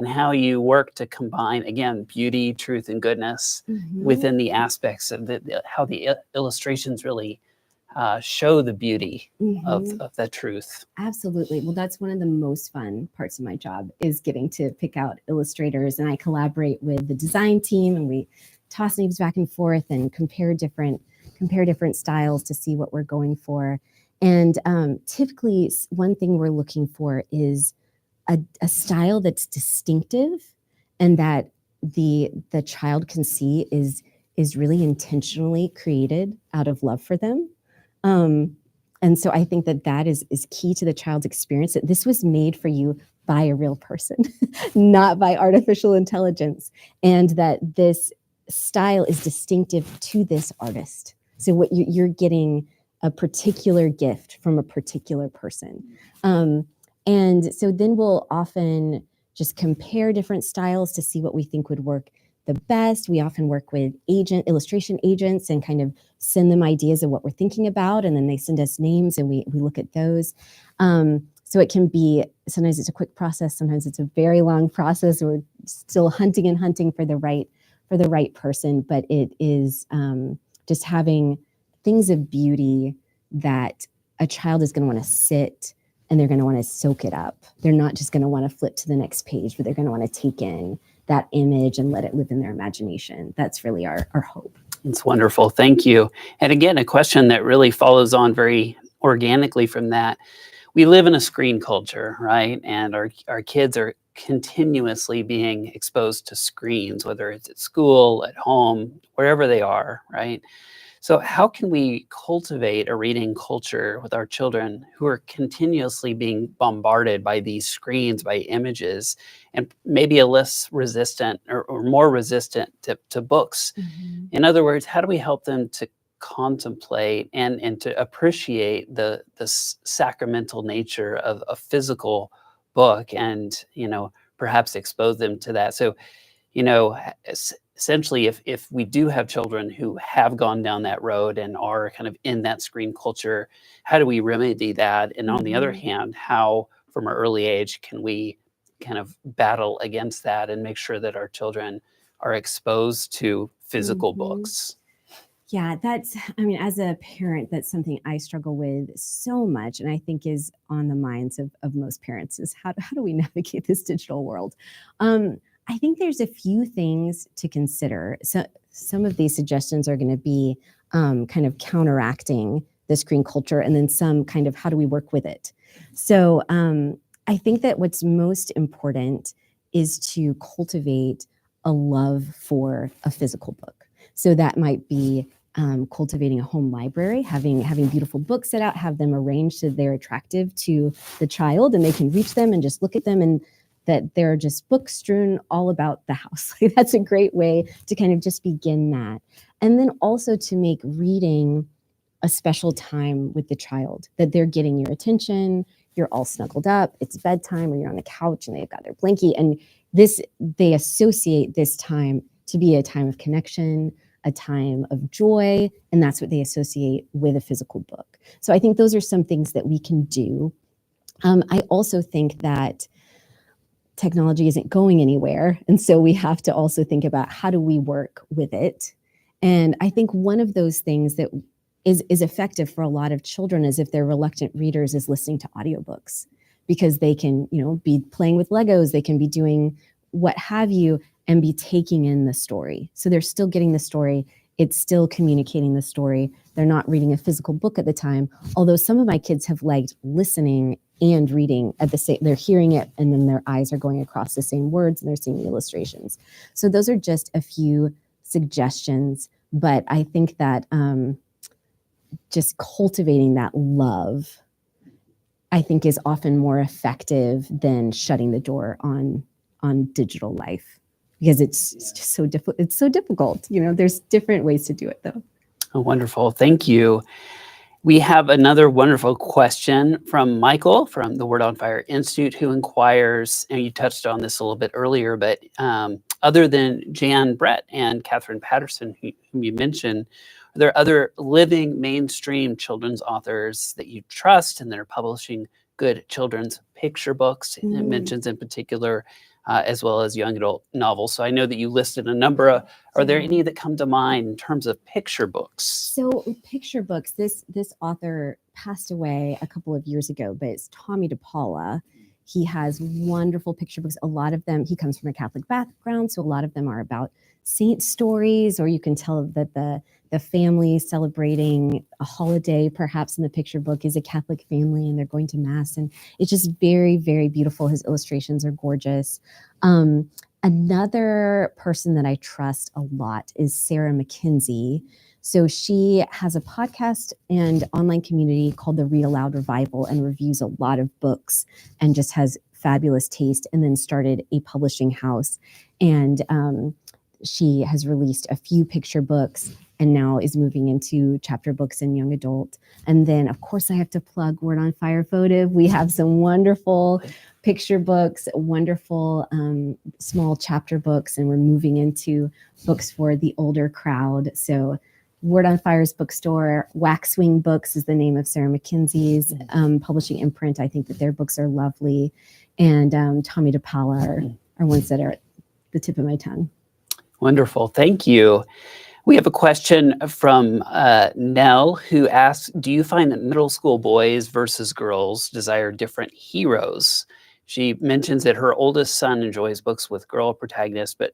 how you work to combine, again, beauty, truth, and goodness within the aspects of how the illustrations really show the beauty of the truth. Absolutely. Well, that's one of the most fun parts of my job, is getting to pick out illustrators. And I collaborate with the design team, and we toss names back and forth and compare different styles to see what we're going for. And typically, one thing we're looking for is a style that's distinctive and that the child can see is really intentionally created out of love for them. And so I think that is key to the child's experience, that this was made for you by a real person, not by artificial intelligence, and that this style is distinctive to this artist. So what you're getting a particular gift from a particular person. And so then we'll often just compare different styles to see what we think would work the best. We often work with illustration agents and kind of send them ideas of what we're thinking about, and then they send us names and we look at those. So it can be, sometimes it's a quick process, sometimes it's a very long process. We're still hunting for the right person, but it is just having things of beauty that a child is going to want to sit and they're going to want to soak it up. They're not just going to want to flip to the next page, but they're going to want to take in that image and let it live in their imagination. That's really our hope. It's wonderful. Thank you. And again, a question that really follows on very organically from that. We live in a screen culture, right? And our kids are continuously being exposed to screens, whether it's at school, at home, wherever they are, right? So how can we cultivate a reading culture with our children who are continuously being bombarded by these screens, by images, and maybe a less resistant or more resistant to books? In other words, how do we help them to contemplate and to appreciate the sacramental nature of a physical book, and perhaps expose them to that? So essentially, if we do have children who have gone down that road and are kind of in that screen culture, how do we remedy that? And on the other hand, how from an early age can we kind of battle against that and make sure that our children are exposed to physical books? Yeah, as a parent, that's something I struggle with so much, and I think is on the minds of most parents, is how do we navigate this digital world? I think there's a few things to consider. So some of these suggestions are going to be kind of counteracting the screen culture, and then some kind of how do we work with it. So I think that what's most important is to cultivate a love for a physical book. So that might be cultivating a home library, having beautiful books set out, have them arranged so they're attractive to the child and they can reach them and just look at them, and that there are just books strewn all about the house. That's a great way to kind of just begin that. And then also to make reading a special time with the child, that they're getting your attention, you're all snuggled up, it's bedtime, or you're on the couch and they've got their blankie. And they associate this time to be a time of connection, a time of joy, and that's what they associate with a physical book. So I think those are some things that we can do. I also think that technology isn't going anywhere, and so we have to also think about how do we work with it. And I think one of those things that is effective for a lot of children is, if they're reluctant readers, is listening to audiobooks, because they can, be playing with Legos, they can be doing what have you, and be taking in the story. So they're still getting the story. It's still communicating the story. They're not reading a physical book at the time. Although some of my kids have liked listening and reading at the same, they're hearing it and then their eyes are going across the same words and they're seeing the illustrations. So those are just a few suggestions, but I think that just cultivating that love, I think, is often more effective than shutting the door on digital life, because it's just so difficult. It's so difficult. There's different ways to do it, though. Oh, wonderful. Thank you. We have another wonderful question from Michael from the Word on Fire Institute, who inquires, and you touched on this a little bit earlier, but other than Jan Brett and Catherine Patterson, whom you mentioned, are there other living mainstream children's authors that you trust and that are publishing good children's picture books? And it mentions in particular, as well as young adult novels. So I know that you listed a number of, are there any that come to mind in terms of picture books? So picture books, this author passed away a couple of years ago, but it's Tommy DePaula. He has wonderful picture books. A lot of them, he comes from a Catholic background, so a lot of them are about saint stories, or you can tell that the family celebrating a holiday, perhaps in the picture book, is a Catholic family and they're going to mass. And it's just very, very beautiful. His illustrations are gorgeous. Another person that I trust a lot is Sarah McKenzie. So she has a podcast and online community called the Read Aloud Revival, and reviews a lot of books and just has fabulous taste, and then started a publishing house. And she has released a few picture books and now is moving into chapter books and young adult. And then, of course, I have to plug Word on Fire Votive. We have some wonderful picture books, wonderful small chapter books, and we're moving into books for the older crowd. So Word on Fire's bookstore, Waxwing Books is the name of Sarah McKenzie's publishing imprint. I think that their books are lovely. And Tommy DePaula are ones that are at the tip of my tongue. Wonderful. Thank you. We have a question from Nell, who asks, do you find that middle school boys versus girls desire different heroes? She mentions that her oldest son enjoys books with girl protagonists, but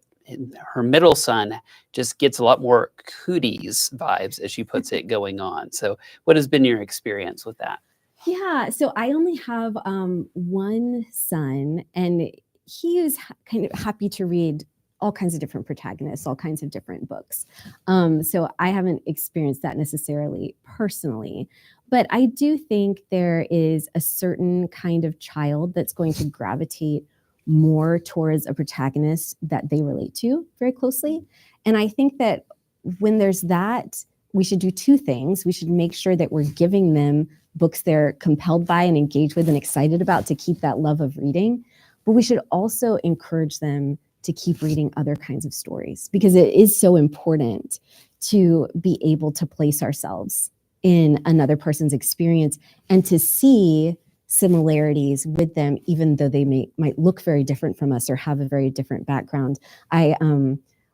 her middle son just gets a lot more cooties vibes, as she puts it, going on. So what has been your experience with that? Yeah, so I only have one son, and he is kind of happy to read all kinds of different protagonists, all kinds of different books. So I haven't experienced that necessarily personally, but I do think there is a certain kind of child that's going to gravitate more towards a protagonist that they relate to very closely. And I think that when there's that, we should do two things. We should make sure that we're giving them books they're compelled by and engaged with and excited about to keep that love of reading. But we should also encourage them to keep reading other kinds of stories, because it is so important to be able to place ourselves in another person's experience and to see similarities with them, even though they might look very different from us or have a very different background. I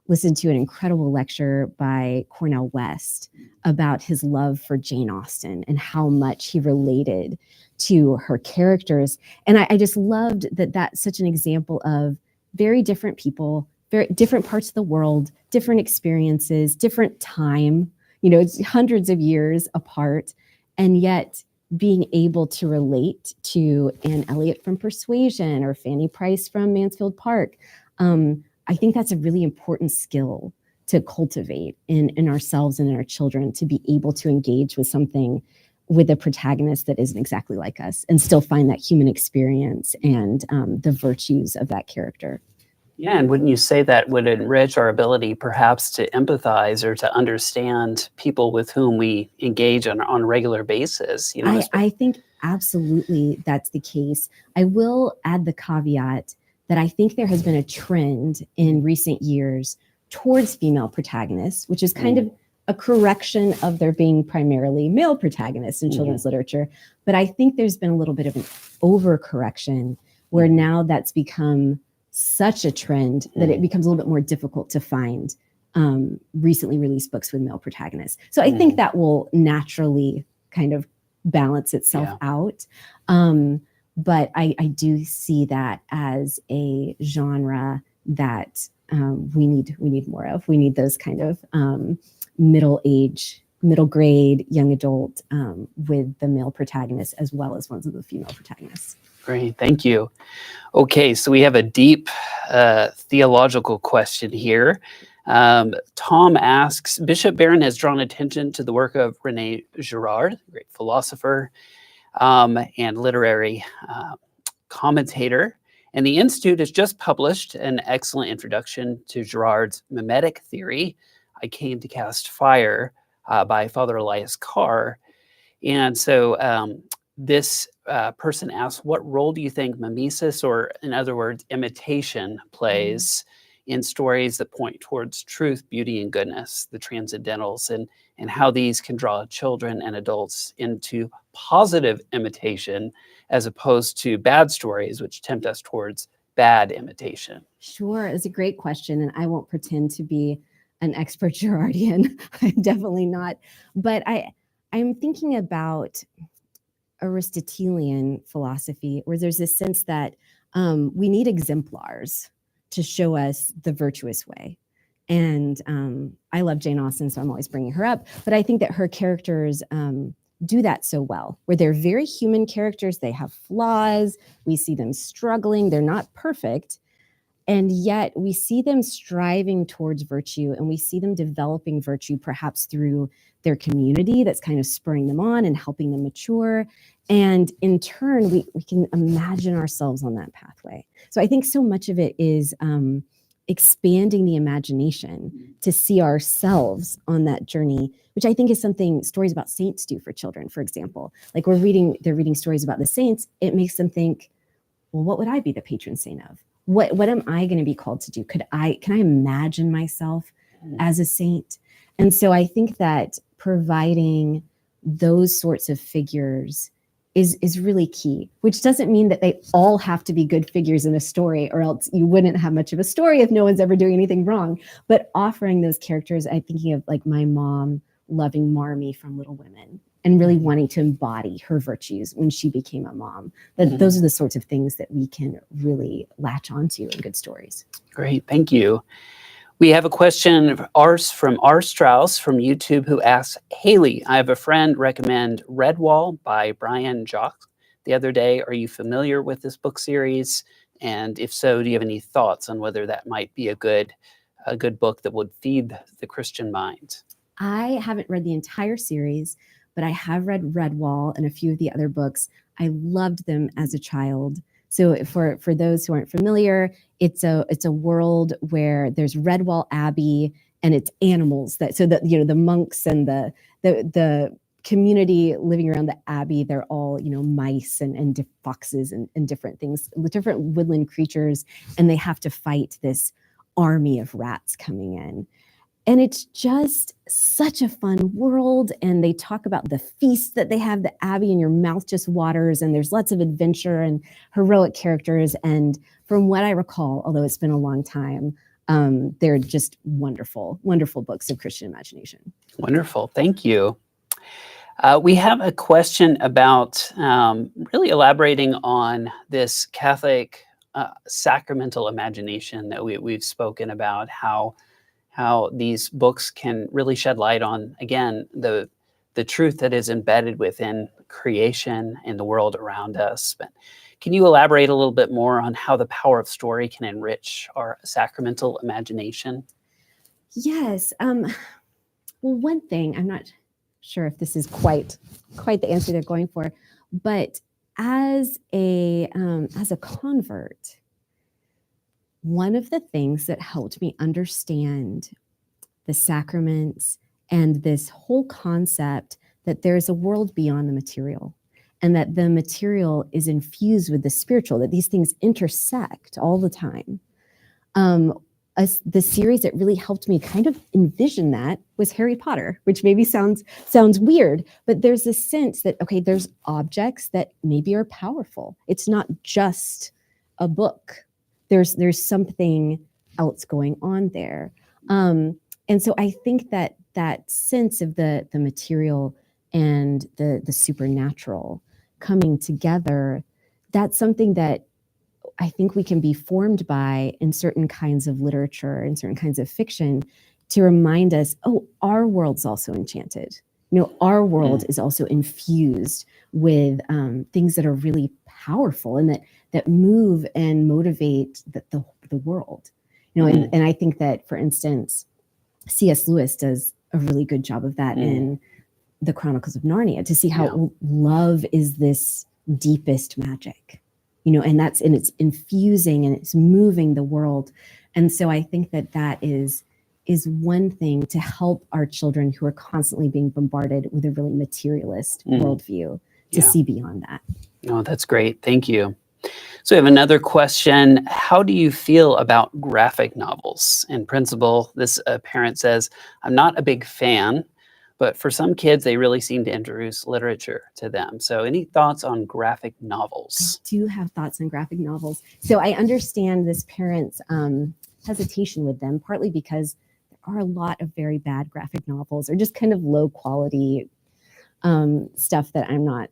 listened to an incredible lecture by Cornel West about his love for Jane Austen and how much he related to her characters. And I just loved that that's such an example of very different people, very different parts of the world, different experiences, different time, it's hundreds of years apart, and yet being able to relate to Anne Elliot from Persuasion or Fanny Price from Mansfield Park. I think that's a really important skill to cultivate in ourselves and in our children, to be able to engage with something, with a protagonist that isn't exactly like us, and still find that human experience and the virtues of that character. Yeah, and wouldn't you say that would enrich our ability perhaps to empathize or to understand people with whom we engage on a regular basis? I think absolutely that's the case. I will add the caveat that I think there has been a trend in recent years towards female protagonists, which is kind of a correction of there being primarily male protagonists in children's literature. But I think there's been a little bit of an overcorrection where now that's become such a trend that it becomes a little bit more difficult to find recently released books with male protagonists. So I think that will naturally kind of balance itself out. But I do see that as a genre that we need more of. We need those kind of middle grade, young adult with the male protagonists as well as ones with the female protagonists. Great, thank you. Okay, so we have a deep theological question here. Tom asks, Bishop Barron has drawn attention to the work of René Girard, great philosopher and literary commentator. And the Institute has just published an excellent introduction to Girard's mimetic theory, I Came to Cast Fire, by Father Elias Carr. And so this person asks, what role do you think mimesis, or in other words, imitation, plays in stories that point towards truth, beauty, and goodness, the transcendentals, and how these can draw children and adults into positive imitation as opposed to bad stories, which tempt us towards bad imitation? Sure, it's a great question, and I won't pretend to be an expert Girardian. I'm definitely not. But I'm thinking about Aristotelian philosophy, where there's this sense that we need exemplars to show us the virtuous way. And I love Jane Austen, so I'm always bringing her up. But I think that her characters do that so well, where they're very human characters. They have flaws. We see them struggling. They're not perfect. And yet we see them striving towards virtue, and we see them developing virtue perhaps through their community that's kind of spurring them on and helping them mature. And in turn, we can imagine ourselves on that pathway. So I think so much of it is expanding the imagination to see ourselves on that journey, which I think is something stories about saints do for children, for example. Like they're reading stories about the saints, it makes them think, well, what would I be the patron saint of? What am I going to be called to do? Can I imagine myself as a saint? And so I think that providing those sorts of figures is really key, which doesn't mean that they all have to be good figures in a story, or else you wouldn't have much of a story if no one's ever doing anything wrong. But offering those characters, I'm thinking of like my mom loving Marmee from Little Women and really wanting to embody her virtues when she became a mom. But those are the sorts of things that we can really latch onto in good stories. Great, thank you. We have a question from R. Strauss from YouTube, who asks, Haley, I have a friend recommend Redwall by Brian Jacques the other day. Are you familiar with this book series? And if so, do you have any thoughts on whether that might be a good book that would feed the Christian mind? I haven't read the entire series, but I have read Redwall and a few of the other books. I loved them as a child. So for those who aren't familiar, it's a world where there's Redwall Abbey, and it's animals the monks and the community living around the abbey, they're all mice and foxes and different things, different woodland creatures, and they have to fight this army of rats coming in. And it's just such a fun world. And they talk about the feast that they have, the abbey, and your mouth just waters. And there's lots of adventure and heroic characters. And from what I recall, although it's been a long time, they're just wonderful, wonderful books of Christian imagination. Wonderful. Thank you. We have a question about really elaborating on this Catholic sacramental imagination that we've spoken about, how these books can really shed light on, again, the truth that is embedded within creation and the world around us. But can you elaborate a little bit more on how the power of story can enrich our sacramental imagination? Yes. Well, one thing, I'm not sure if this is quite the answer they're going for, but as a convert, one of the things that helped me understand the sacraments and this whole concept that there's a world beyond the material, and that the material is infused with the spiritual, that these things intersect all the time. The series that really helped me kind of envision that was Harry Potter, which maybe sounds weird, but there's this sense that, okay, there's objects that maybe are powerful. It's not just a book. There's something else going on there. And so I think that sense of the material and the supernatural coming together, that's something that I think we can be formed by in certain kinds of literature and certain kinds of fiction to remind us, oh, our world's also enchanted. Our world is also infused with things that are really powerful and that move and motivate the world. And I think that, for instance, C.S. Lewis does a really good job of that in the Chronicles of Narnia, to see how love is this deepest magic, and it's infusing and it's moving the world. And so I think that is one thing to help our children who are constantly being bombarded with a really materialist worldview to see beyond that. Oh, that's great. Thank you. So we have another question. How do you feel about graphic novels? In principle, this parent says, I'm not a big fan, but for some kids, they really seem to introduce literature to them. So any thoughts on graphic novels? I do have thoughts on graphic novels. So I understand this parent's hesitation with them, partly because there are a lot of very bad graphic novels, or just kind of low quality stuff that I'm not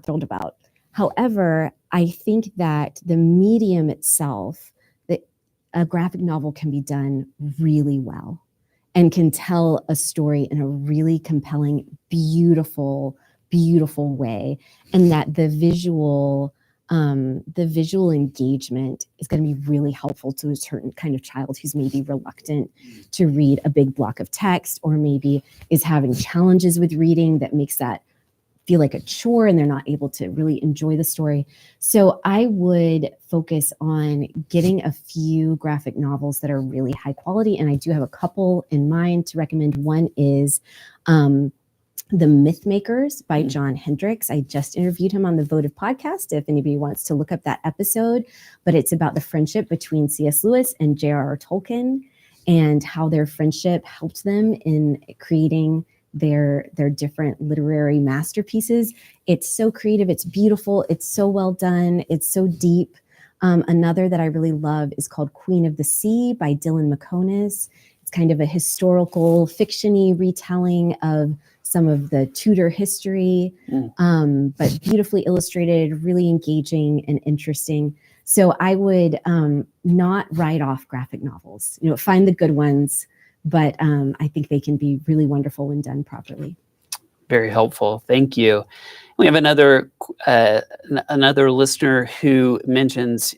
thrilled about. However, I think that the medium itself, that a graphic novel can be done really well and can tell a story in a really compelling, beautiful, beautiful way. And that the visual engagement is going to be really helpful to a certain kind of child who's maybe reluctant to read a big block of text, or maybe is having challenges with reading that makes that feel like a chore and they're not able to really enjoy the story. So I would focus on getting a few graphic novels that are really high quality. And I do have a couple in mind to recommend. One is The Myth Makers by John Hendricks. I just interviewed him on the Votive podcast, if anybody wants to look up that episode. But it's about the friendship between C.S. Lewis and J.R.R. Tolkien, and how their friendship helped them in creating their different literary masterpieces. It's so creative, it's beautiful, it's so well done, it's so deep. Another that I really love is called Queen of the Sea by Dylan McConis. It's kind of a historical fiction-y retelling of some of the Tudor history, but beautifully illustrated, really engaging and interesting. So I would not write off graphic novels. Find the good ones, but I think they can be really wonderful when done properly. Very helpful. Thank you. We have another listener who mentions,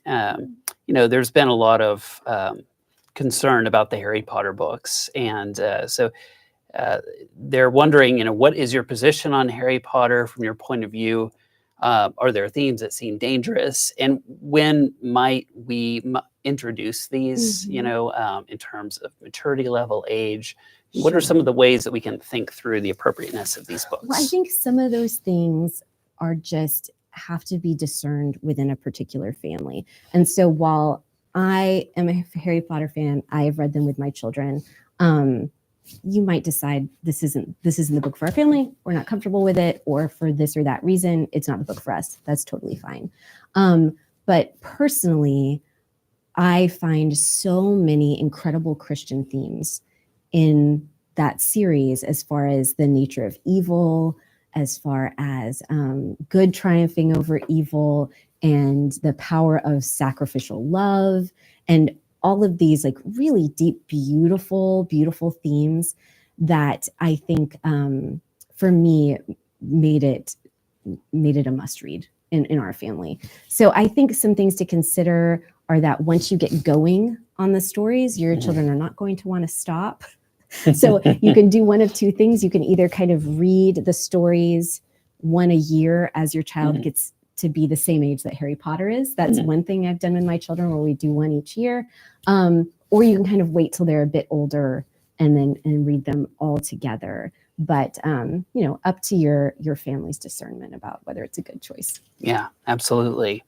there's been a lot of concern about the Harry Potter books. And so they're wondering, what is your position on Harry Potter from your point of view? Are there themes that seem dangerous? And when might we introduce these, in terms of maturity level, age? What are some of the ways that we can think through the appropriateness of these books? Well, I think some of those things are just have to be discerned within a particular family. And so while I am a Harry Potter fan, I have read them with my children. You might decide this isn't the book for our family. We're not comfortable with it, or for this or that reason, it's not the book for us. That's totally fine. But personally, I find so many incredible Christian themes in that series, as far as the nature of evil, as far as good triumphing over evil, and the power of sacrificial love, and all of these like really deep, beautiful, beautiful themes that I think for me made it a must read in our family. So I think some things to consider are that once you get going on the stories, your children are not going to want to stop. So you can do one of two things. You can either kind of read the stories one a year as your child gets to be the same age that Harry Potter is. That's one thing I've done with my children, where we do one each year. Or you can kind of wait till they're a bit older and read them all together. But up to your family's discernment about whether it's a good choice. Yeah, absolutely.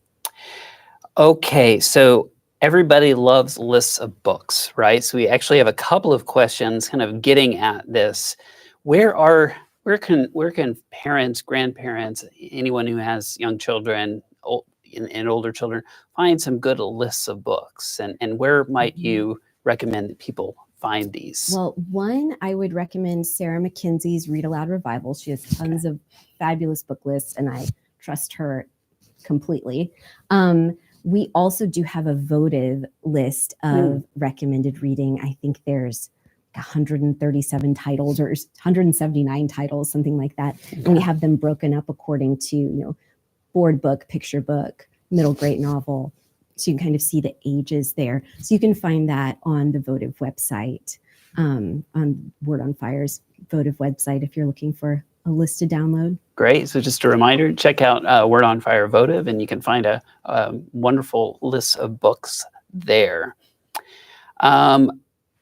Okay, so everybody loves lists of books, right? So we actually have a couple of questions kind of getting at this. Where can parents, grandparents, anyone who has young children and older children find some good lists of books? And where might you recommend that people find these? Well, one, I would recommend Sarah McKenzie's Read Aloud Revival. She has tons of fabulous book lists, and I trust her completely. We also do have a Votive list of recommended reading. I think there's 137 titles or 179 titles, something like that. Okay. And we have them broken up according to, board book, picture book, middle grade novel. So you can kind of see the ages there. So you can find that on the Votive website, on Word on Fire's Votive website, if you're looking for a list to download. Great. So just a reminder, check out Word on Fire Votive, and you can find a wonderful list of books there.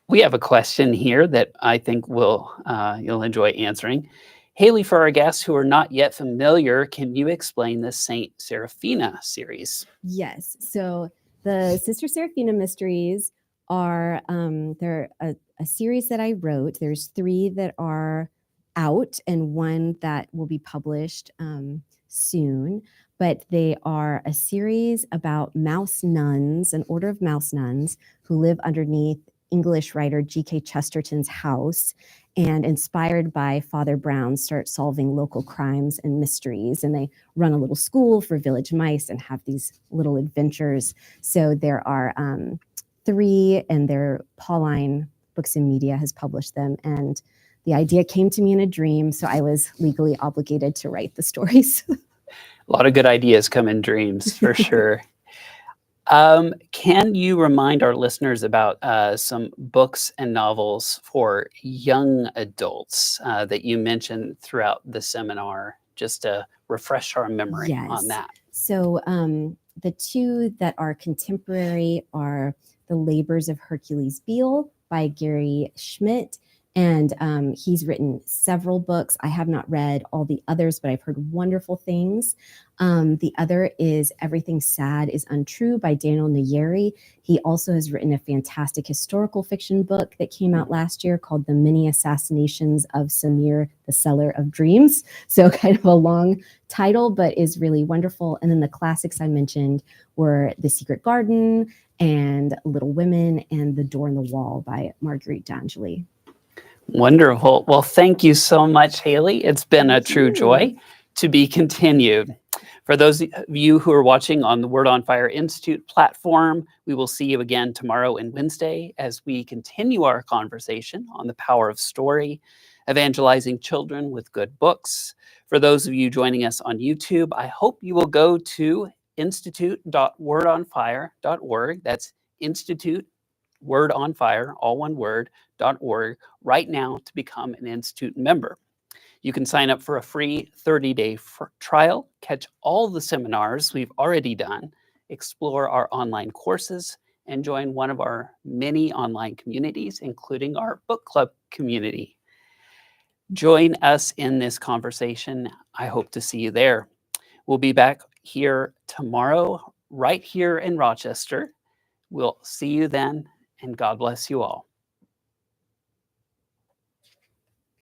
We have a question here that I think you'll enjoy answering. Haley, for our guests who are not yet familiar, can you explain the Saint Seraphina series? Yes. So the Sister Seraphina Mysteries are they're a series that I wrote. There's 3 that are out and 1 that will be published soon. But they are a series about mouse nuns, an order of mouse nuns who live underneath English writer G.K. Chesterton's house, and inspired by Father Brown, start solving local crimes and mysteries. And they run a little school for village mice and have these little adventures. So there are 3, and Pauline Books and Media has published them. And the idea came to me in a dream, so I was legally obligated to write the stories. A lot of good ideas come in dreams, for sure. Can you remind our listeners about some books and novels for young adults that you mentioned throughout the seminar, just to refresh our memory on that? So the 2 that are contemporary are The Labors of Hercules Beale by Gary Schmidt. And he's written several books. I have not read all the others, but I've heard wonderful things. The other is Everything Sad is Untrue by Daniel Nayeri. He also has written a fantastic historical fiction book that came out last year called The Many Assassinations of Samir, the Seller of Dreams. So kind of a long title, but is really wonderful. And then the classics I mentioned were The Secret Garden and Little Women and The Door in the Wall by Marguerite d'Angely. Wonderful. Well, thank you so much, Haley. It's been a true joy. To be continued. For those of you who are watching on the Word on Fire Institute platform, we will see you again tomorrow and Wednesday as we continue our conversation on the power of story, evangelizing children with good books. For those of you joining us on YouTube, I hope you will go to institute.wordonfire.org. That's Institute Word on Fire, all one word, .org right now to become an Institute member. You can sign up for a free 30-day trial, catch all the seminars we've already done, explore our online courses, and join one of our many online communities, including our book club community. Join us in this conversation. I hope to see you there. We'll be back here tomorrow, right here in Rochester. We'll see you then, and God bless you all.